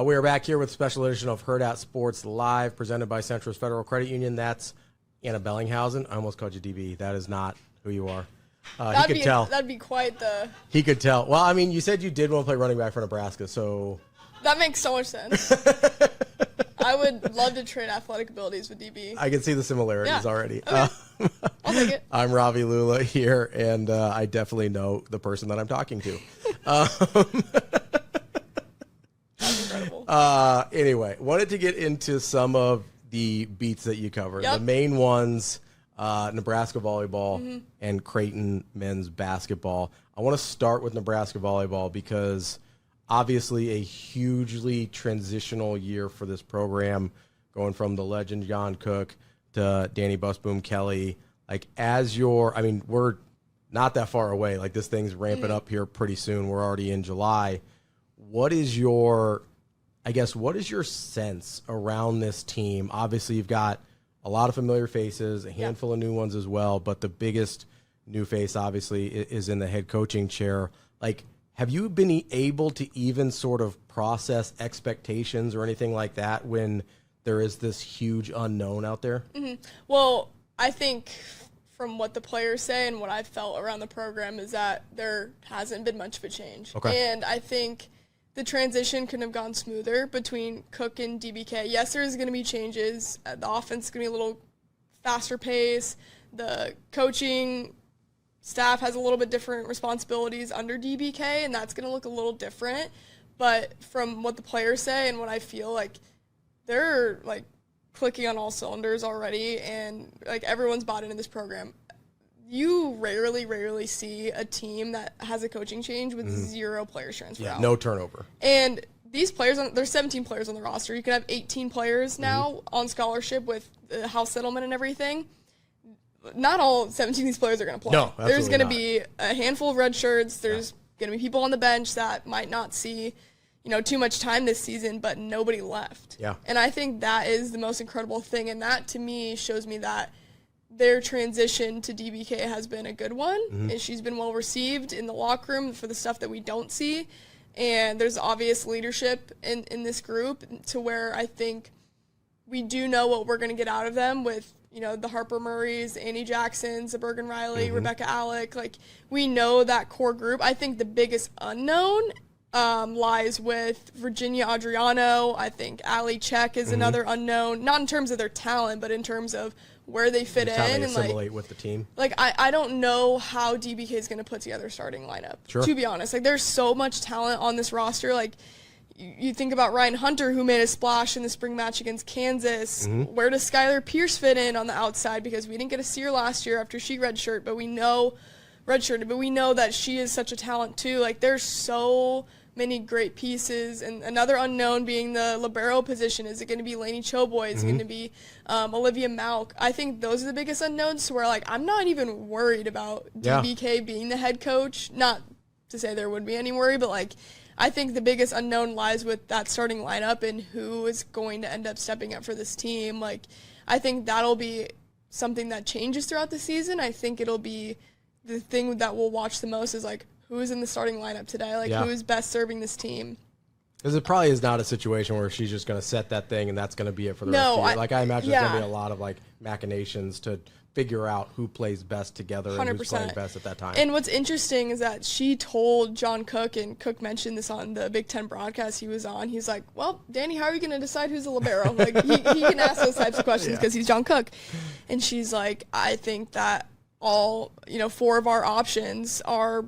We are back here with a special edition of Hurrdat Sports Live, presented by Centris Federal Credit Union. That's Anna Bellinghausen. I almost called you DB. That is not who you are. He could tell. That'd be quite the... He could tell. Well, I mean, you said you did want to play running back for Nebraska, so... That makes so much sense. I would love to trade athletic abilities with DB. I can see the similarities already. Okay. I'll take it. I'm Ravi Lulla here, and I definitely know the person that I'm talking to. Incredible. Anyway, wanted to get into some of the beats that you covered. Yep. The main ones, Nebraska volleyball and Creighton men's basketball. I want to start with Nebraska volleyball because obviously a hugely transitional year for this program, going from the legend John Cook to Danny Busboom Kelly. Like, we're not that far away. Like, this thing's ramping up here pretty soon. We're already in July. What is your sense around this team? Obviously, you've got a lot of familiar faces, a handful of new ones as well, but the biggest new face, obviously, is in the head coaching chair. Like, have you been able to even sort of process expectations or anything like that when there is this huge unknown out there? Mm-hmm. Well, I think from what the players say and what I've felt around the program is that there hasn't been much of a change. Okay. And I think the transition couldn't have gone smoother between Cook and DBK. Yes, there's going to be changes. The offense is going to be a little faster pace. The coaching staff has a little bit different responsibilities under DBK, and that's going to look a little different. But from what the players say and what I feel, like, they're, like, clicking on all cylinders already, and, like, everyone's bought into this program. You rarely see a team that has a coaching change with zero players transfer out. No turnover. And these players, there's 17 players on the roster. You can have 18 players now on scholarship with the house settlement and everything. Not all 17 of these players are going to play. No, there's going to not. be a handful of red shirts. There's going to be people on the bench that might not see, too much time this season, but nobody left. Yeah. And I think that is the most incredible thing. And that, to me, shows me that their transition to DBK has been a good one, and she's been well received in the locker room for the stuff that we don't see. And there's obvious leadership in this group to where I think we do know what we're going to get out of them with, the Harper Murrays, Annie Jacksons, the Bergen Riley, Rebecca Alec. Like, we know that core group. I think the biggest unknown lies with Virginia Adriano. I think Ali Czech is another unknown, not in terms of their talent, but in terms of where they fit in How they and assimilate with the team. Like, I don't know how DBK is going to put together a starting lineup. Sure. To be honest, like, there's so much talent on this roster. Like, you think about Ryan Hunter, who made a splash in the spring match against Kansas. Where does Skylar Pierce fit in on the outside? Because we didn't get to see her last year after she redshirted, but we know that she is such a talent too. Like, there's so many great pieces, and another unknown being the libero position. Is it going to be Lainey Choboy? Is it going to be Olivia Malk? I think those are the biggest unknowns, where, like, I'm not even worried about DBK being the head coach. Not to say there would be any worry, but, like, I think the biggest unknown lies with that starting lineup and who is going to end up stepping up for this team. Like, I think that'll be something that changes throughout the season. I think it'll be the thing that we'll watch the most is, like, who's in the starting lineup today? Like, who's best serving this team? Because it probably is not a situation where she's just going to set that thing and that's going to be it for the rest of the year. Like, I imagine there's going to be a lot of, like, machinations to figure out who plays best together and who's 100%. playing best at that time. And what's interesting is that she told John Cook, and Cook mentioned this on the Big Ten broadcast he was on. He's like, well, Danny, how are you going to decide who's a libero? Like, he can ask those types of questions because he's John Cook. And she's like, I think that all, 4 of our options are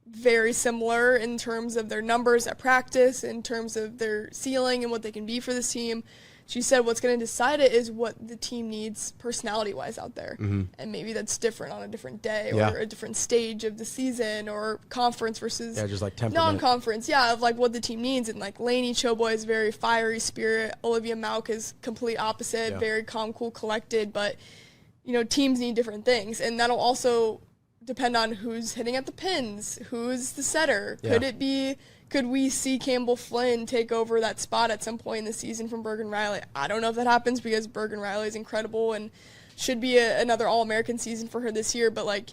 very similar in terms of their numbers at practice, in terms of their ceiling and what they can be for this team. She said what's going to decide it is what the team needs personality-wise out there. And maybe that's different on a different day or a different stage of the season or conference versus just like temperament. non-conference. Yeah, of like what the team needs. And like Lainey Choboy is very fiery spirit. Olivia Mauk is complete opposite, very calm, cool, collected. But, teams need different things. And that'll also depend on who's hitting at the pins, who's the setter. Could we see Campbell Flynn take over that spot at some point in the season from Bergen Riley? I don't know if that happens because Bergen Riley is incredible and should be another All-American season for her this year. But like,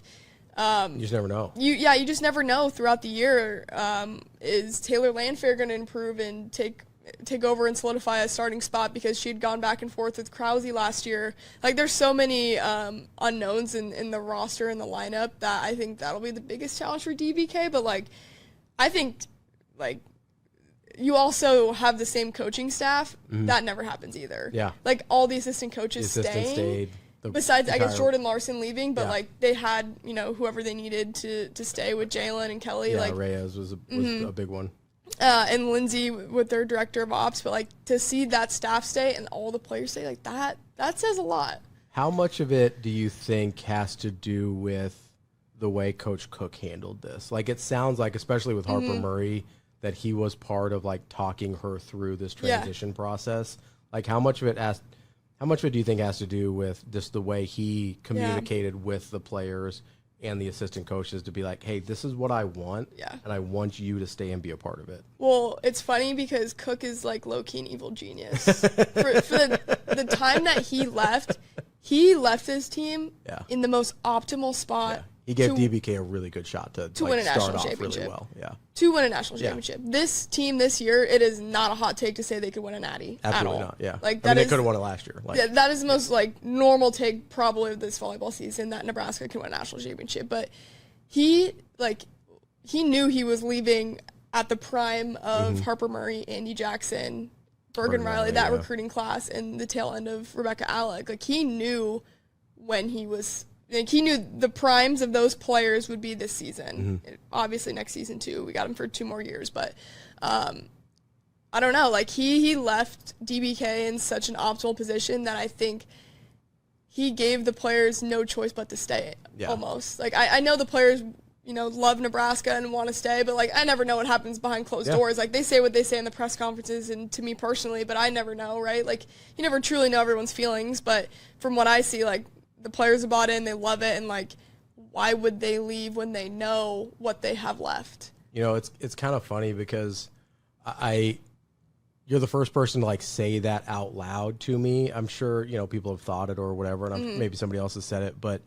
you just never know. You just never know throughout the year. Is Taylor Landfair going to improve and take over and solidify a starting spot because she had gone back and forth with Krause last year? Like, there's so many unknowns in the roster and the lineup that I think that'll be the biggest challenge for DBK. But like, I think, like, you also have the same coaching staff. That never happens either. Yeah. Like, all the assistant coaches stayed. Besides, I guess, Jordan Larson leaving, but, like, they had, whoever they needed to stay with Jalen and Kelly. Yeah, like, Reyes was a big one. And Lindsay with their director of ops. But, like, to see that staff stay and all the players stay, like, that says a lot. How much of it do you think has to do with the way Coach Cook handled this? Like, it sounds like, especially with Harper Murray, that he was part of like talking her through this transition process. Like, how much of it do you think has to do with just the way he communicated with the players and the assistant coaches to be like, hey, this is what I want, and I want you to stay and be a part of it? Well, it's funny because Cook is like low-key an evil genius. for the time that he left his team in the most optimal spot. He gave DBK a really good shot to like, win a national start off championship. really well. Yeah. To win a national championship. This team this year, it is not a hot take to say they could win a natty. Absolutely at all. not. Yeah. Like, they could have won it last year. Like, that is the most like normal take probably of this volleyball season, that Nebraska can win a national championship. But he knew he was leaving at the prime of Harper Murray, Andy Jackson, Bergen Riley, that recruiting class, and the tail end of Rebecca Alec. Like, he knew when he was. Like, he knew the primes of those players would be this season. Obviously, next season, too. We got him for 2 more years. But I don't know. Like, he left DBK in such an optimal position that I think he gave the players no choice but to stay, almost. Like, I know the players, love Nebraska and want to stay, but, like, I never know what happens behind closed doors. Like, they say what they say in the press conferences and to me personally, but I never know, right? Like, you never truly know everyone's feelings. But from what I see, like, the players are bought in, they love it, and like, why would they leave when they know what they have left? It's kind of funny because you're the first person to like say that out loud to me. I'm sure people have thought it or whatever, and maybe somebody else has said it, but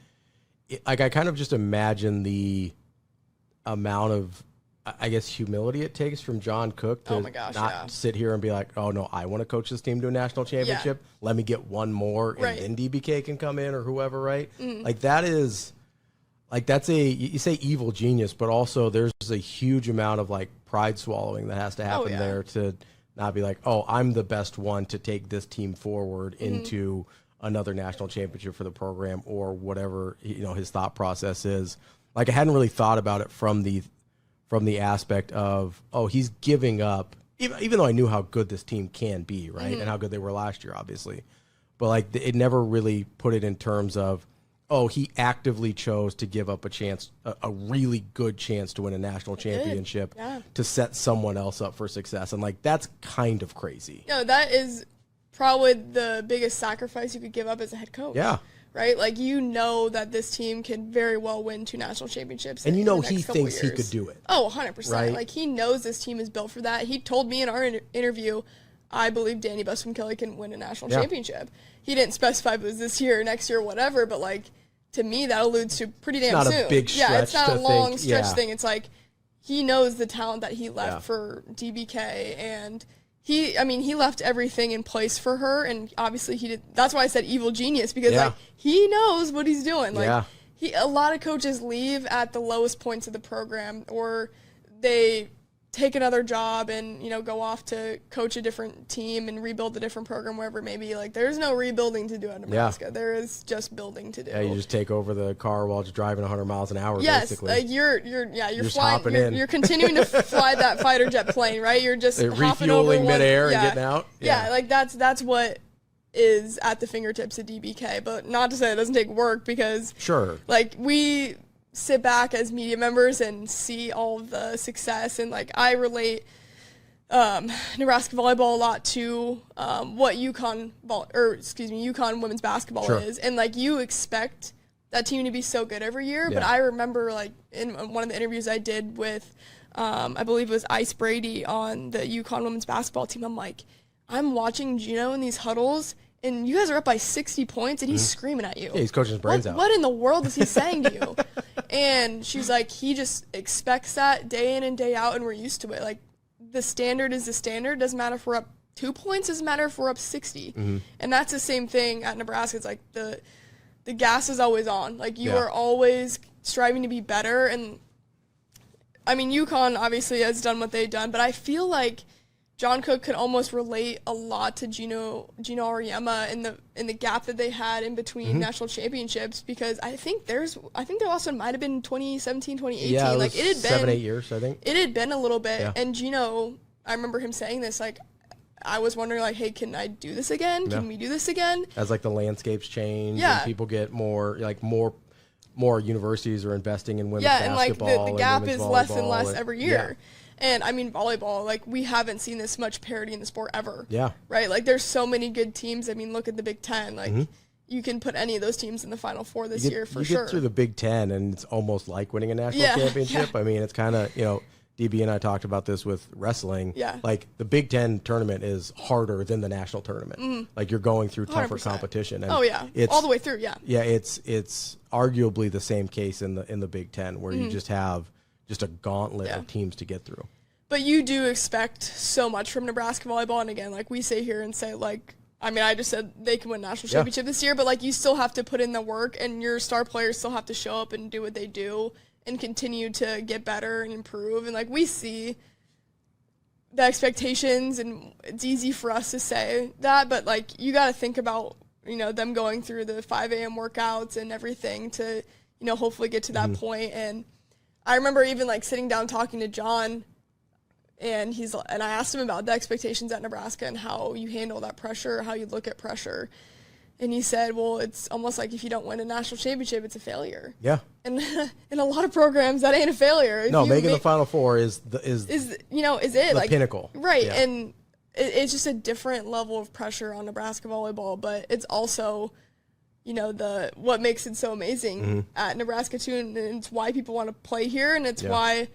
I kind of just imagine the amount of, I guess, humility it takes from John Cook to sit here and be like, oh, no, I want to coach this team to a national championship. Yeah. Let me get one more, and then DBK can come in or whoever, right? Like, that is, like, that's you say evil genius, but also there's a huge amount of, like, pride swallowing that has to happen there to not be like, oh, I'm the best one to take this team forward into another national championship for the program or whatever, his thought process is. Like, I hadn't really thought about it from the aspect of, oh, he's giving up, even though I knew how good this team can be, right, and how good they were last year, obviously. But, like, it never really put it in terms of, oh, he actively chose to give up a chance, a really good chance to win a national championship to set someone else up for success. And, like, that's kind of crazy. No, that is probably the biggest sacrifice you could give up as a head coach. Yeah. Right? Like, that this team can very well win 2 national championships. And he thinks he could do it. Oh, 100%. Right? Like, he knows this team is built for that. He told me in our interview, I believe Danny Busby-Kelly can win a national championship. He didn't specify if it was this year or next year or whatever, but, like, to me, that alludes to pretty damn soon. It's not a big stretch. Yeah, it's not a long stretch thing. It's like, he knows the talent that he left for DBK, and he left everything in place for her, and obviously he did. That's why I said evil genius, because Yeah. like he knows what he's doing. Like Yeah. a lot of coaches leave at the lowest points of the program, or they take another job and, you know, go off to coach a different team and rebuild a different program, wherever it may be. Like, there's no rebuilding to do at Nebraska. Yeah. There is just building to do. Yeah, you just take over the car while it's driving 100 miles an hour, yes, basically. like you're just flying, hopping in. you're continuing to fly that fighter jet plane, right? You're just They're hopping over refueling midair yeah. and getting out. Yeah, like that's what is at the fingertips of DBK. But not to say it doesn't take work, because Sure. like we sit back as media members and see all of the success, and like I relate Nebraska volleyball a lot to what UConn women's basketball Sure. is, and like you expect that team to be so good every year. But Yeah. I remember like in one of the interviews I did with I believe it was Ice Brady on the UConn women's basketball team, I'm like, I'm watching Gino in these huddles, and you guys are up by 60 points, and he's screaming at you. Yeah, he's coaching his brains out. What in the world is he saying to you? And she's like, he just expects that day in and day out, and we're used to it. Like, the standard is the standard. Doesn't matter if we're up 2 points. Doesn't matter if we're up 60. And that's the same thing at Nebraska. It's like the gas is always on. Like, you Yeah. are always striving to be better. And I mean, UConn obviously has done what they've done, but I feel like John Cook could almost relate a lot to Gino Auriemma in the gap that they had in between national championships, because I think there also might have been 2017, 2018. Yeah, like it had been 7-8 years, I think. It had been a little bit. Yeah. And Gino, I remember him saying this, like, I was wondering, like, hey, can I do this again? Yeah. Can we do this again? As like the landscapes change Yeah. and people get more universities are investing in women's Yeah, and like basketball. the gap women's is less and volleyball less every year. Yeah. And I mean, volleyball, like, we haven't seen this much parity in the sport ever. Yeah. Right? Like, there's so many good teams. I mean, look at the Big Ten. Like, you can put any of those teams in the Final Four this year for you sure. get through the Big Ten, and it's almost like winning a national Yeah, championship. yeah. I mean, it's kind of, DB and I talked about this with wrestling. Yeah. Like, the Big Ten tournament is harder than the national tournament. Like, you're going through tougher 100%. competition. And Oh, yeah. It's, All the way through, yeah. Yeah, it's arguably the same case in the Big Ten, where you just have just a gauntlet Yeah. of teams to get through. But you do expect so much from Nebraska volleyball. And again, like we say here and say, like, I mean, I just said they can win national championship this year, but like you still have to put in the work, and your star players still have to show up and do what they do and continue to get better and improve. And like we see the expectations, and it's easy for us to say that, but like you got to think about, them going through the 5 a.m. workouts and everything to, hopefully get to that point. And I remember even like sitting down talking to John, and I asked him about the expectations at Nebraska and how you handle that pressure, how you look at pressure. And he said, well, it's almost like if you don't win a national championship, it's a failure. Yeah. And in a lot of programs, that ain't a failure. If No, you making the Final Four is it the like pinnacle. Right. Yeah. And it's just a different level of pressure on Nebraska volleyball, but it's also, what makes it so amazing at Nebraska too. And it's why people want to play here. And it's why,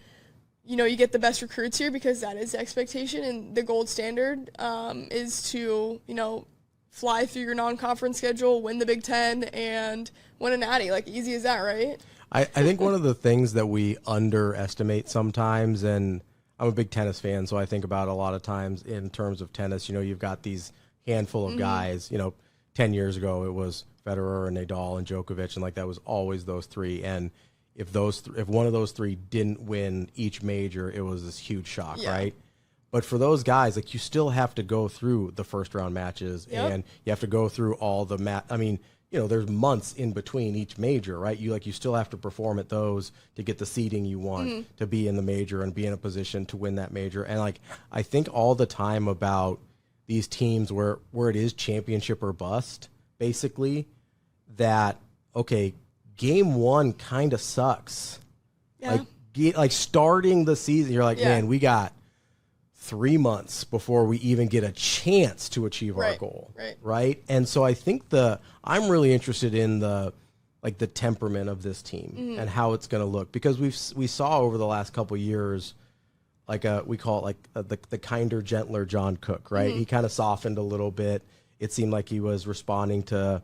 you get the best recruits here, because that is the expectation, and the gold standard is to, fly through your non-conference schedule, win the Big Ten, and win a natty. Like, easy as that, right? I think one of the things that we underestimate sometimes, and I'm a big tennis fan, so I think about a lot of times in terms of tennis, you've got these handful of guys, 10 years ago it was Federer and Nadal and Djokovic, and like that was always those three. And if one of those three didn't win each major, it was this huge shock, right? But for those guys, like, you still have to go through the first round matches, and you have to go through all the I mean, there's months in between each major, right? You still have to perform at those to get the seeding you want to be in the major and be in a position to win that major. And like, I think all the time about these teams where it is championship or bust, basically, that, okay, game one kind of sucks. Yeah. Like starting the season, you're like, man, we got 3 months before we even get a chance to achieve our goal. Right. And so I think I'm really interested in the temperament of this team and how it's going to look, because we saw over the last couple of years, we call it the kinder, gentler John Cook, right? He kind of softened a little bit. It seemed like he was responding to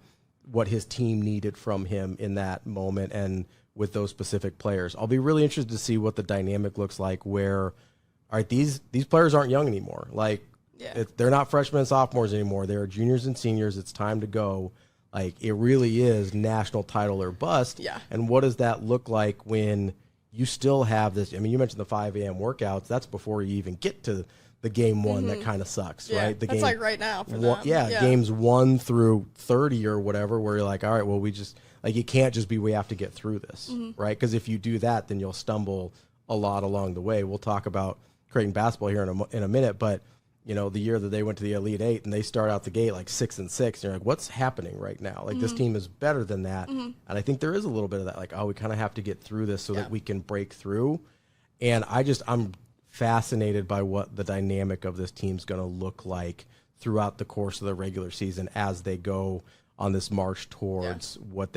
what his team needed from him in that moment and with those specific players. I'll be really interested to see what the dynamic looks like where, all right, these players aren't young anymore. Like, Yeah. They're not freshmen and sophomores anymore. They're juniors and seniors. It's time to go. Like, it really is national title or bust. Yeah. And what does that look like when you still have this? I mean, you mentioned the 5 a.m. workouts. That's before you even get to the game one that kind of sucks, Yeah, right? The that's game, like right now for them. Games 1 through 30 or whatever, where you're like, all right, well, we just, like, it can't just be we have to get through this, right? Because if you do that, then you'll stumble a lot along the way. We'll talk about Creighton basketball here in a minute, but you know, the year that they went to the Elite Eight and they start out the gate like 6-6, and you're like, what's happening right now? Like, this team is better than that. And I think there is a little bit of that, like, oh, we kind of have to get through this so that we can break through. And I'm fascinated by what the dynamic of this team's going to look like throughout the course of the regular season as they go on this march towards what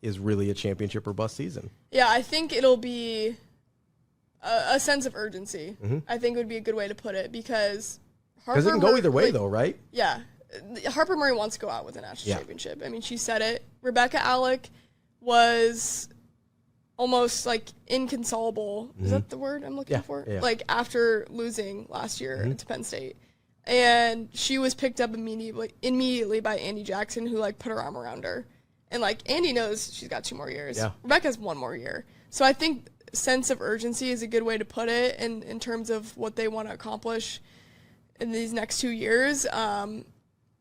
is really a championship or bust season. Yeah, I think it'll be a sense of urgency. I think would be a good way to put it, because it can go either way, though, right? Yeah. Harper Murray wants to go out with a national championship. I mean, she said it. Rebecca Alec was almost like inconsolable. Is that the word I'm looking for? Yeah. Like, after losing last year to Penn State. And she was picked up immediately by Andy Jackson, who like put her arm around her. And like, Andy knows she's got 2 more years. Yeah. Rebecca's 1 more year. So I think sense of urgency is a good way to put it in terms of what they want to accomplish in these next 2 years.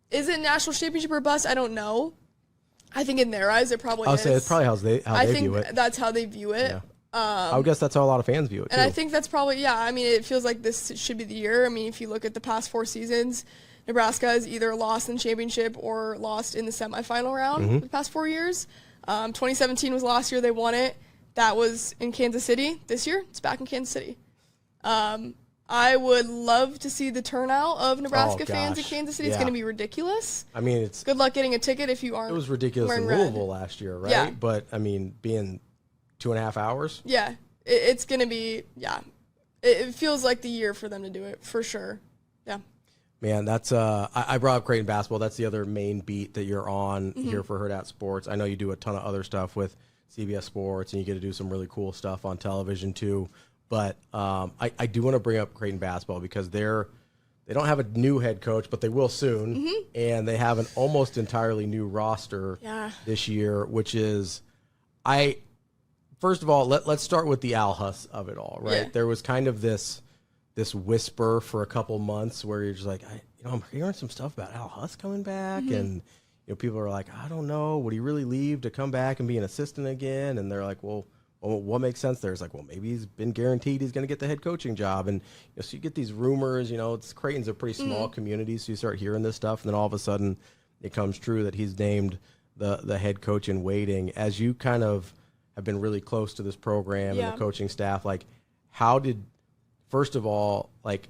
Is it national championship or bust? I don't know. I think in their eyes it probably is. I'll say it's probably how they view it. That's how they view it. Yeah. I would guess that's how a lot of fans view it, too. And I think that's probably, I mean, it feels like this should be the year. I mean, if you look at the past 4 seasons, Nebraska has either lost in the championship or lost in the semifinal round the past 4 years. 2017 was last year they won it. That was in Kansas City. This year, it's back in Kansas City. I would love to see the turnout of Nebraska fans in Kansas City. It's going to be ridiculous. I mean, it's good luck getting a ticket if you aren't. It was ridiculous in Louisville last year, right? Yeah. But I mean, being 2.5 hours. Yeah, it's going to be. Yeah, it feels like the year for them to do it for sure. Yeah. Man, that's I brought up Creighton basketball. That's the other main beat that you're on here for Hurrdat Sports. I know you do a ton of other stuff with CBS Sports, and you get to do some really cool stuff on television too. But I do want to bring up Creighton basketball because they don't have a new head coach, but they will soon, and they have an almost entirely new roster this year, which is first of all, let's start with the Al Huss of it all, right? Yeah. There was kind of this whisper for a couple months where you're just like, I'm hearing some stuff about Al Huss coming back, and people are like, I don't know, would he really leave to come back and be an assistant again? And they're like, well, what makes sense there? It's like, well, maybe he's been guaranteed he's going to get the head coaching job. And so you get these rumors, Creighton's a pretty small community, so you start hearing this stuff, and then all of a sudden it comes true that he's named the head coach in waiting. As you kind of have been really close to this program and the coaching staff, like, first of all, like,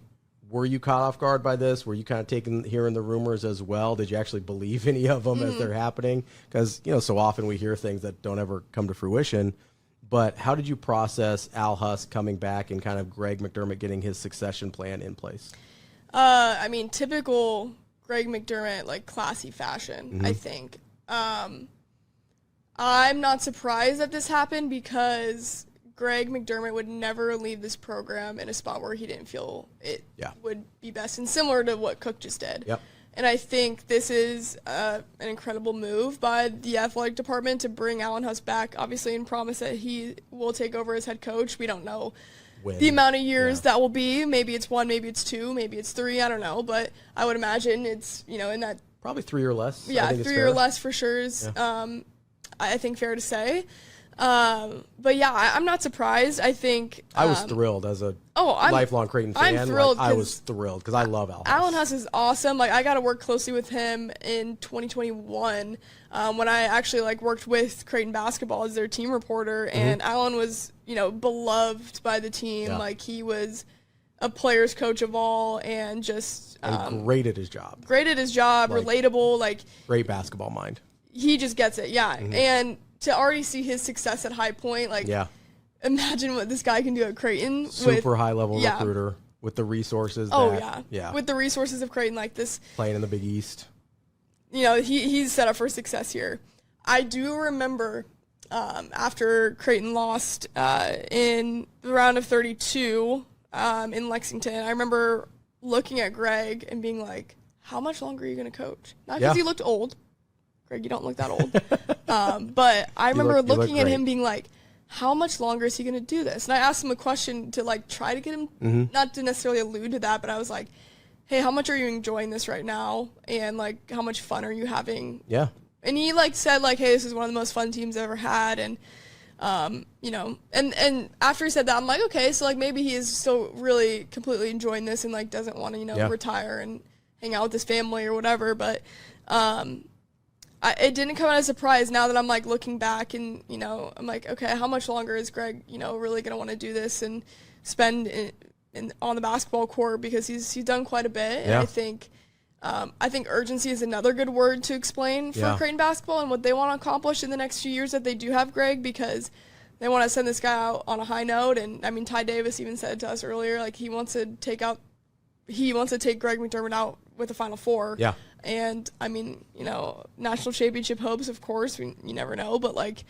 were you caught off guard by this? Were you kind of hearing the rumors as well? Did you actually believe any of them as they're happening? Because, so often we hear things that don't ever come to fruition. But how did you process Al Huss coming back and kind of Greg McDermott getting his succession plan in place? I mean, typical Greg McDermott, like, classy fashion, I think. I'm not surprised that this happened because Greg McDermott would never leave this program in a spot where he didn't feel it would be best, and similar to what Cook just did. Yep. And I think this is an incredible move by the athletic department to bring Alan Huss back, obviously, and promise that he will take over as head coach. We don't know the amount of years that will be. Maybe it's 1, maybe it's 2, maybe it's 3. I don't know. But I would imagine it's, in that. Probably 3 or less. Yeah, 3 or less for sure is, I think, fair to say. But yeah, I'm not surprised. I think I was thrilled as a lifelong Creighton fan. I'm thrilled. I was thrilled because I love Al Huss. Alan Huss is awesome. Like, I got to work closely with him in 2021 when I actually worked with Creighton basketball as their team reporter, and Alan was beloved by the team. Like, he was a player's coach of all, and just great at his job. Relatable, great basketball mind. He just gets it, and to already see his success at High Point, imagine what this guy can do at Creighton. Super high-level recruiter with the resources. With the resources of Creighton, like this. Playing in the Big East. He's set up for success here. I do remember after Creighton lost in the round of 32 in Lexington, I remember looking at Greg and being like, how much longer are you going to coach? Not because he looked old. Greg, you don't look that old. But I remember looking at him being like, how much longer is he going to do this? And I asked him a question to like try to get him, not to necessarily allude to that, but I was like, hey, how much are you enjoying this right now? And like, how much fun are you having? Yeah. And he like said like, hey, this is one of the most fun teams I've ever had. And, you know, and after he said that, I'm like, okay, so like maybe he is still really completely enjoying this and like doesn't want to, you know, retire and hang out with his family or whatever. But, it didn't come as a surprise now that I'm like looking back and, you know, I'm like, okay, how much longer is Greg, you know, really going to want to do this and spend on the basketball court, because he's done quite a bit. And I think urgency is another good word to explain for Creighton basketball and what they want to accomplish in the next few years that they do have Greg, because they want to send this guy out on a high note. And I mean, Ty Davis even said to us earlier, like he wants to take Greg McDermott out with the Final Four. Yeah. And I mean, you know, national championship hopes, of course, you never know, but like,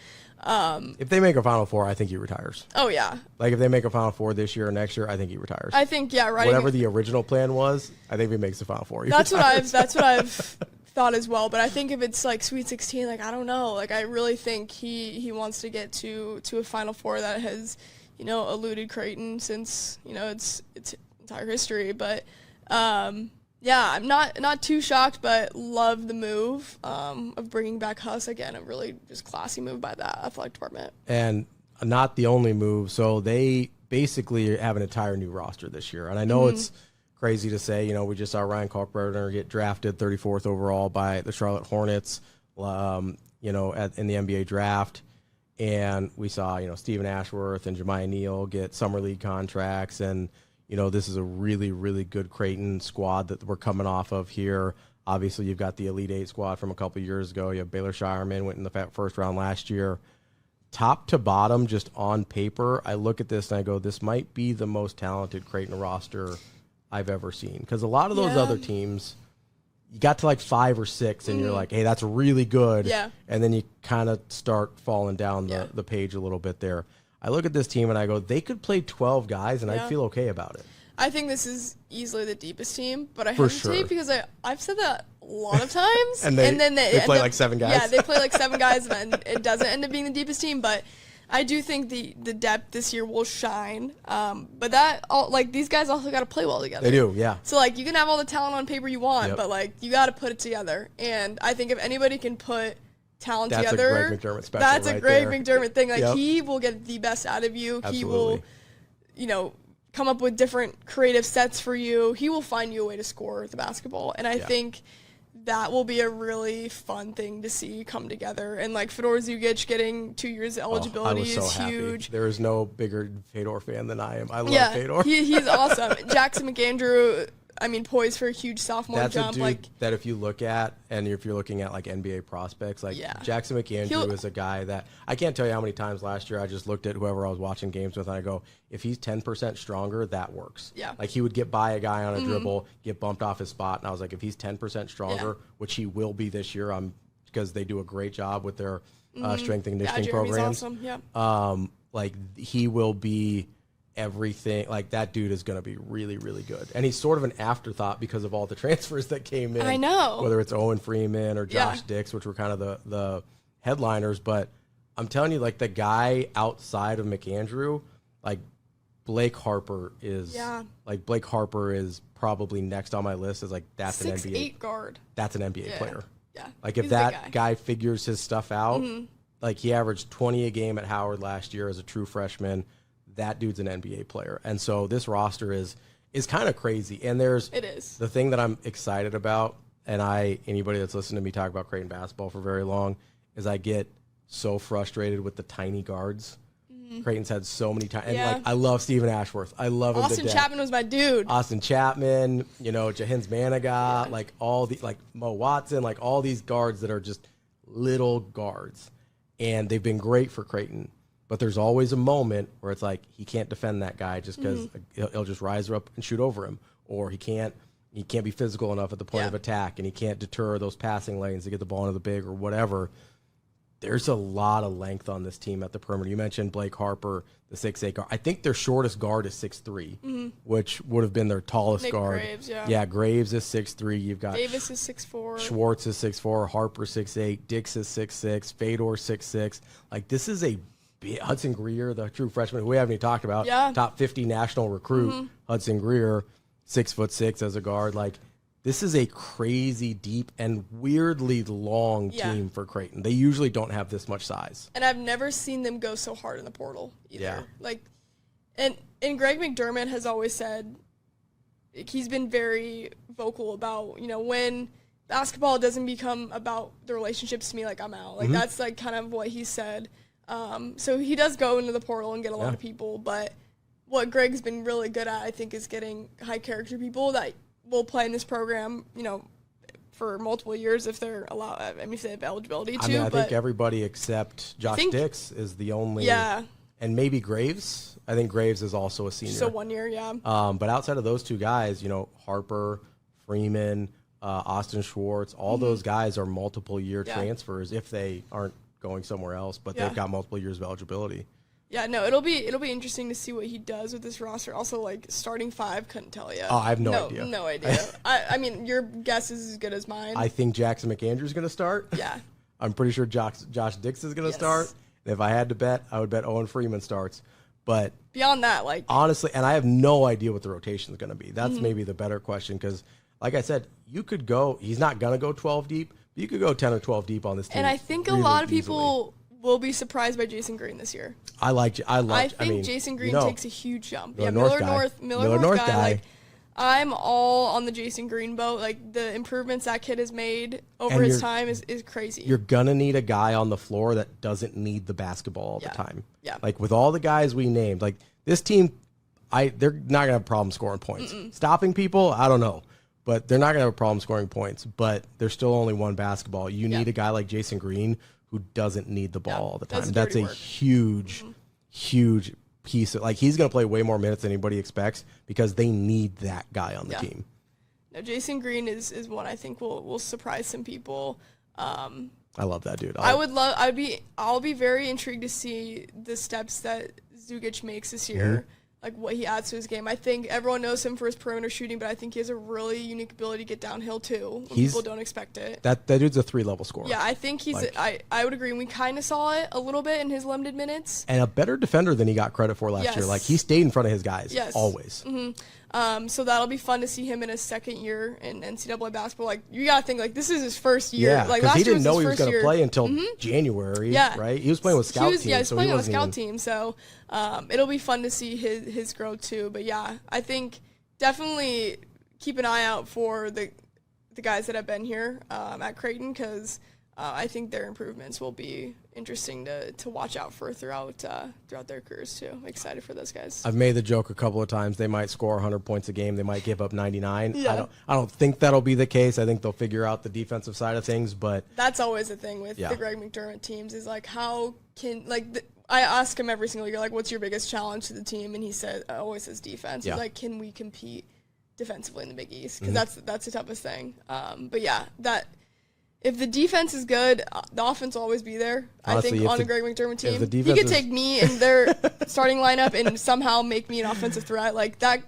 if they make a Final Four, I think he retires. Oh yeah. Like if they make a Final Four this year or next year, I think he retires. I think, yeah, right. Whatever the original plan was, I think if he makes the Final Four, that's what I've thought as well. But I think if it's like Sweet 16, like, I don't know, like I really think he wants to get to a Final Four that has, you know, eluded Creighton since, you know, its entire history. But, yeah, I'm not too shocked, but love the move of bringing back Huss again. A really just classy move by the athletic department. And not the only move. So they basically have an entire new roster this year. And I know it's crazy to say, you know, we just saw Ryan Kalkbrenner get drafted 34th overall by the Charlotte Hornets, you know, in the NBA draft. And we saw, you know, Stephen Ashworth and Jemiah Neal get summer league contracts. And you know, this is a really, really good Creighton squad that we're coming off of here. Obviously, you've got the Elite Eight squad from a couple years ago. You have Baylor Shireman, went in the first round last year. Top to bottom, just on paper, I look at this and I go, this might be the most talented Creighton roster I've ever seen. Because a lot of those other teams, you got to like 5 or 6 and you're like, hey, that's really good. Yeah. And then you kind of start falling down the page a little bit there. I look at this team and I go, they could play 12 guys and I'd feel okay about it. I think this is easily the deepest team, but I hesitate because I've said that a lot of times. and then they play like 7 guys. Yeah, they play like 7 guys and then it doesn't end up being the deepest team, but I do think the depth this year will shine. But these guys also got to play well together. They do, yeah. So like you can have all the talent on paper you want, but like you got to put it together. And I think if anybody can put talent together. That's a Greg McDermott special. That's a Greg McDermott thing. Like he will get the best out of you. Absolutely. He will, you know, come up with different creative sets for you. He will find you a way to score the basketball. And I think that will be a really fun thing to see come together. And like Fedor Zugic getting 2 years eligibility is huge. There is no bigger Fedor fan than I am. I love Fedor. He's awesome. Jackson McAndrew, I mean, poised for a huge sophomore jump. That's a dude that if you look at, and if you're looking at like NBA prospects, like Jackson McAndrew is a guy that I can't tell you how many times last year I just looked at whoever I was watching games with and I go, if he's 10% stronger, that works. Yeah. Like he would get by a guy on a dribble, get bumped off his spot, and I was like, if he's 10% stronger, which he will be this year, because they do a great job with their strength and conditioning programs. Awesome. Yeah. Like he will be everything. Like that dude is going to be really, really good. And he's sort of an afterthought because of all the transfers that came in. I know. Whether it's Owen Freeman or Josh Dix, which were kind of the headliners. But I'm telling you, like the guy outside of McAndrew, like Blake Harper is probably next on my list. Is like that's an NBA 6'8" guard. That's an NBA player. Yeah. Like if that guy figures his stuff out, like he averaged 20 a game at Howard last year as a true freshman. That dude's an NBA player. And so this roster is kind of crazy. And it is. The thing that I'm excited about, and anybody that's listened to me talk about Creighton basketball for very long, is I get so frustrated with the tiny guards. Creighton's had so many times. And like I love Stephen Ashworth. I love him to death. Austin Chapman was my dude. Austin Chapman, you know, Jahins Manigat, like all the Mo Watson, like all these guards that are just little guards. And they've been great for Creighton. But there's always a moment where it's like he can't defend that guy just because he'll just rise up and shoot over him, or he can't be physical enough at the point of attack, and he can't deter those passing lanes to get the ball into the big or whatever. there's a lot of length on this team at the perimeter. You mentioned Blake Harper, the 6'8" guard. I think their shortest guard is 6'3", which would have been their tallest Nick guard. Graves, yeah. Yeah, Graves is 6'3". You've got Davis is 6'4". Schwartz is 6'4", Harper 6'8", Dix is 6'6", Fedor 6'6". Like, this is a big, Hudson Greer, the true freshman who we haven't even talked about, top 50 national recruit, Hudson Greer, 6'6" as a guard. Like, this is a crazy deep and weirdly long team for Creighton. They usually don't have this much size. And I've never seen them go so hard in the portal either. Yeah. Like, and Greg McDermott has always said, he's been very vocal about, you know, when basketball doesn't become about the relationships to me, like, I'm out. Like, that's, like, kind of what he said. So he does go into the portal and get a lot of people. But what Greg's been really good at, I think, is getting high-character people that will play in this program, you know, for multiple years if they're allowed. I mean, if they have eligibility to. I mean, I think everybody except Josh Dix is the only. Yeah. And maybe Graves. I think Graves is also a senior. So 1 year, yeah. But outside of those two guys, you know, Harper, Freeman, Austin Schwartz, all those guys are multiple-year transfers if they aren't going somewhere else, but they've got multiple years of eligibility. Yeah, no, it'll be interesting to see what he does with this roster. Also, like, starting five, couldn't tell you. Oh, I have no idea. No idea. I mean, your guess is as good as mine. I think Jackson McAndrew is going to start. Yeah. I'm pretty sure Josh Dix is going to start. And if I had to bet, I would bet Owen Freeman starts. But beyond that, like, honestly, and I have no idea what the rotation is going to be. That's maybe the better question because, like I said, you could go. He's not going to go 12 deep, but you could go 10 or 12 deep on this team. And I think a lot of people will be surprised by Jason Green this year. I think Jason Green takes a huge jump. Miller North guy. Like, I'm all on the Jason Green boat. Like, the improvements that kid has made over his time is crazy. You're gonna need a guy on the floor that doesn't need the basketball all the time. Yeah. Like, with all the guys we named, like, this team, they're not gonna have a problem scoring points. Stopping people, I don't know. But they're not gonna have a problem scoring points. But there's still only one basketball. You need a guy like Jason Green who doesn't need the ball all the time. That's a huge piece of, like, he's going to play way more minutes than anybody expects because they need that guy on the team. No, Jason Green is one I think will surprise some people. I love that dude. I'll be very intrigued to see the steps that Zugic makes this year. Like, what he adds to his game. I think everyone knows him for his perimeter shooting, but I think he has a really unique ability to get downhill too when people don't expect it. That dude's a 3-level scorer. Yeah, I think he's. I would agree. And we kind of saw it a little bit in his limited minutes. And a better defender than he got credit for last year. Like, he stayed in front of his guys always. So that'll be fun to see him in his second year in NCAA basketball. Like, you gotta think, like, this is his first year. Yeah, like, because he didn't year know he was going to play until January. Yeah, right. He was playing with scout teams. Yeah, he was playing on a scout team. So it'll be fun to see his growth too. But yeah, I think definitely keep an eye out for the guys that have been here at Creighton because I think their improvements will be interesting to watch out for throughout their careers too. I'm excited for those guys. I've made the joke a couple of times. They might score 100 points a game. They might give up 99. Yeah. I don't think that'll be the case. I think they'll figure out the defensive side of things. But that's always the thing with the Greg McDermott teams is, like, how can, like, I ask him every single year, like, what's your biggest challenge to the team? And he always says defense. Yeah. He's like, can we compete defensively in the Big East? Because that's the toughest thing. But yeah, if the defense is good, the offense will always be there. Honestly, I think on a Greg McDermott team, he could take me in their starting lineup and somehow make me an offensive threat like that.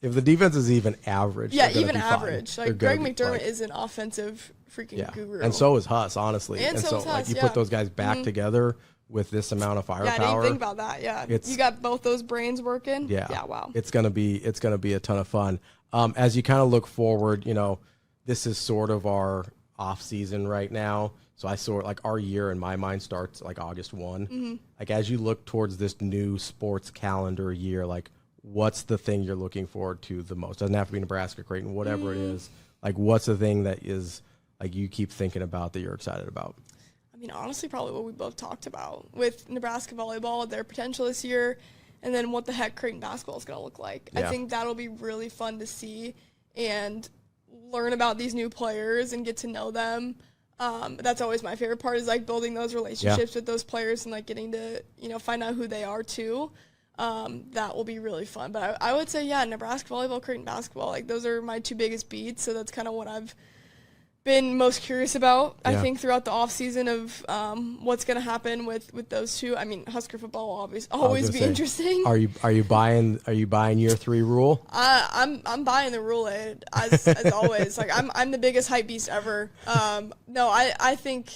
If the defense is even average, even average, like, Greg McDermott is an offensive freaking guru, and so is Huss, honestly. And so is Huss, like, you put those guys back together with this amount of firepower. Yeah, I didn't think about that. Yeah, you got both those brains working. Yeah, wow. It's gonna be a ton of fun. As you kind of look forward, you know, this is sort of our off season right now. So I sort, like, our year in my mind starts like August 1. Like, as you look towards this new sports calendar year, like, what's the thing you're looking forward to the most? Doesn't have to be Nebraska, Creighton, whatever it is. Like, what's the thing that is, like, you keep thinking about that you're excited about? I mean, honestly, probably what we both talked about with Nebraska volleyball, their potential this year, and then what the heck Creighton basketball is going to look like. I think that'll be really fun to see and learn about these new players and get to know them. That's always my favorite part, is, like, building those relationships with those players and, like, getting to, you know, find out who they are too. That will be really fun. But I would say, Nebraska volleyball, Creighton basketball, like, those are my two biggest beats. So that's kind of what I've been most curious about, I Yeah. think, throughout the offseason of what's going to happen with those two. I mean, Husker football will always be interesting. Are you buying year 3 Rule? I'm buying the Rule as always. Like I'm the biggest hype beast ever. No, I think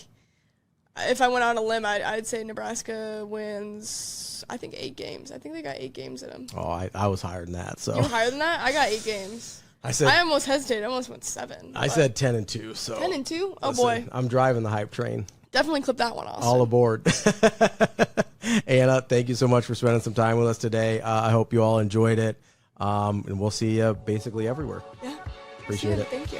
if I went on a limb, I'd say Nebraska wins. I think 8 games. I think they got 8 games in them. Oh, I was higher than that. So You were higher than that? I got 8 games. I almost hesitated. I almost went 7. I said 10-2. So 10-2. Oh listen, boy, I'm driving the hype train. definitely clip that one off. All aboard. Anna, thank you so much for spending some time with us today. I hope you all enjoyed it. And we'll see you basically everywhere. Yeah. Appreciate it. Thank you.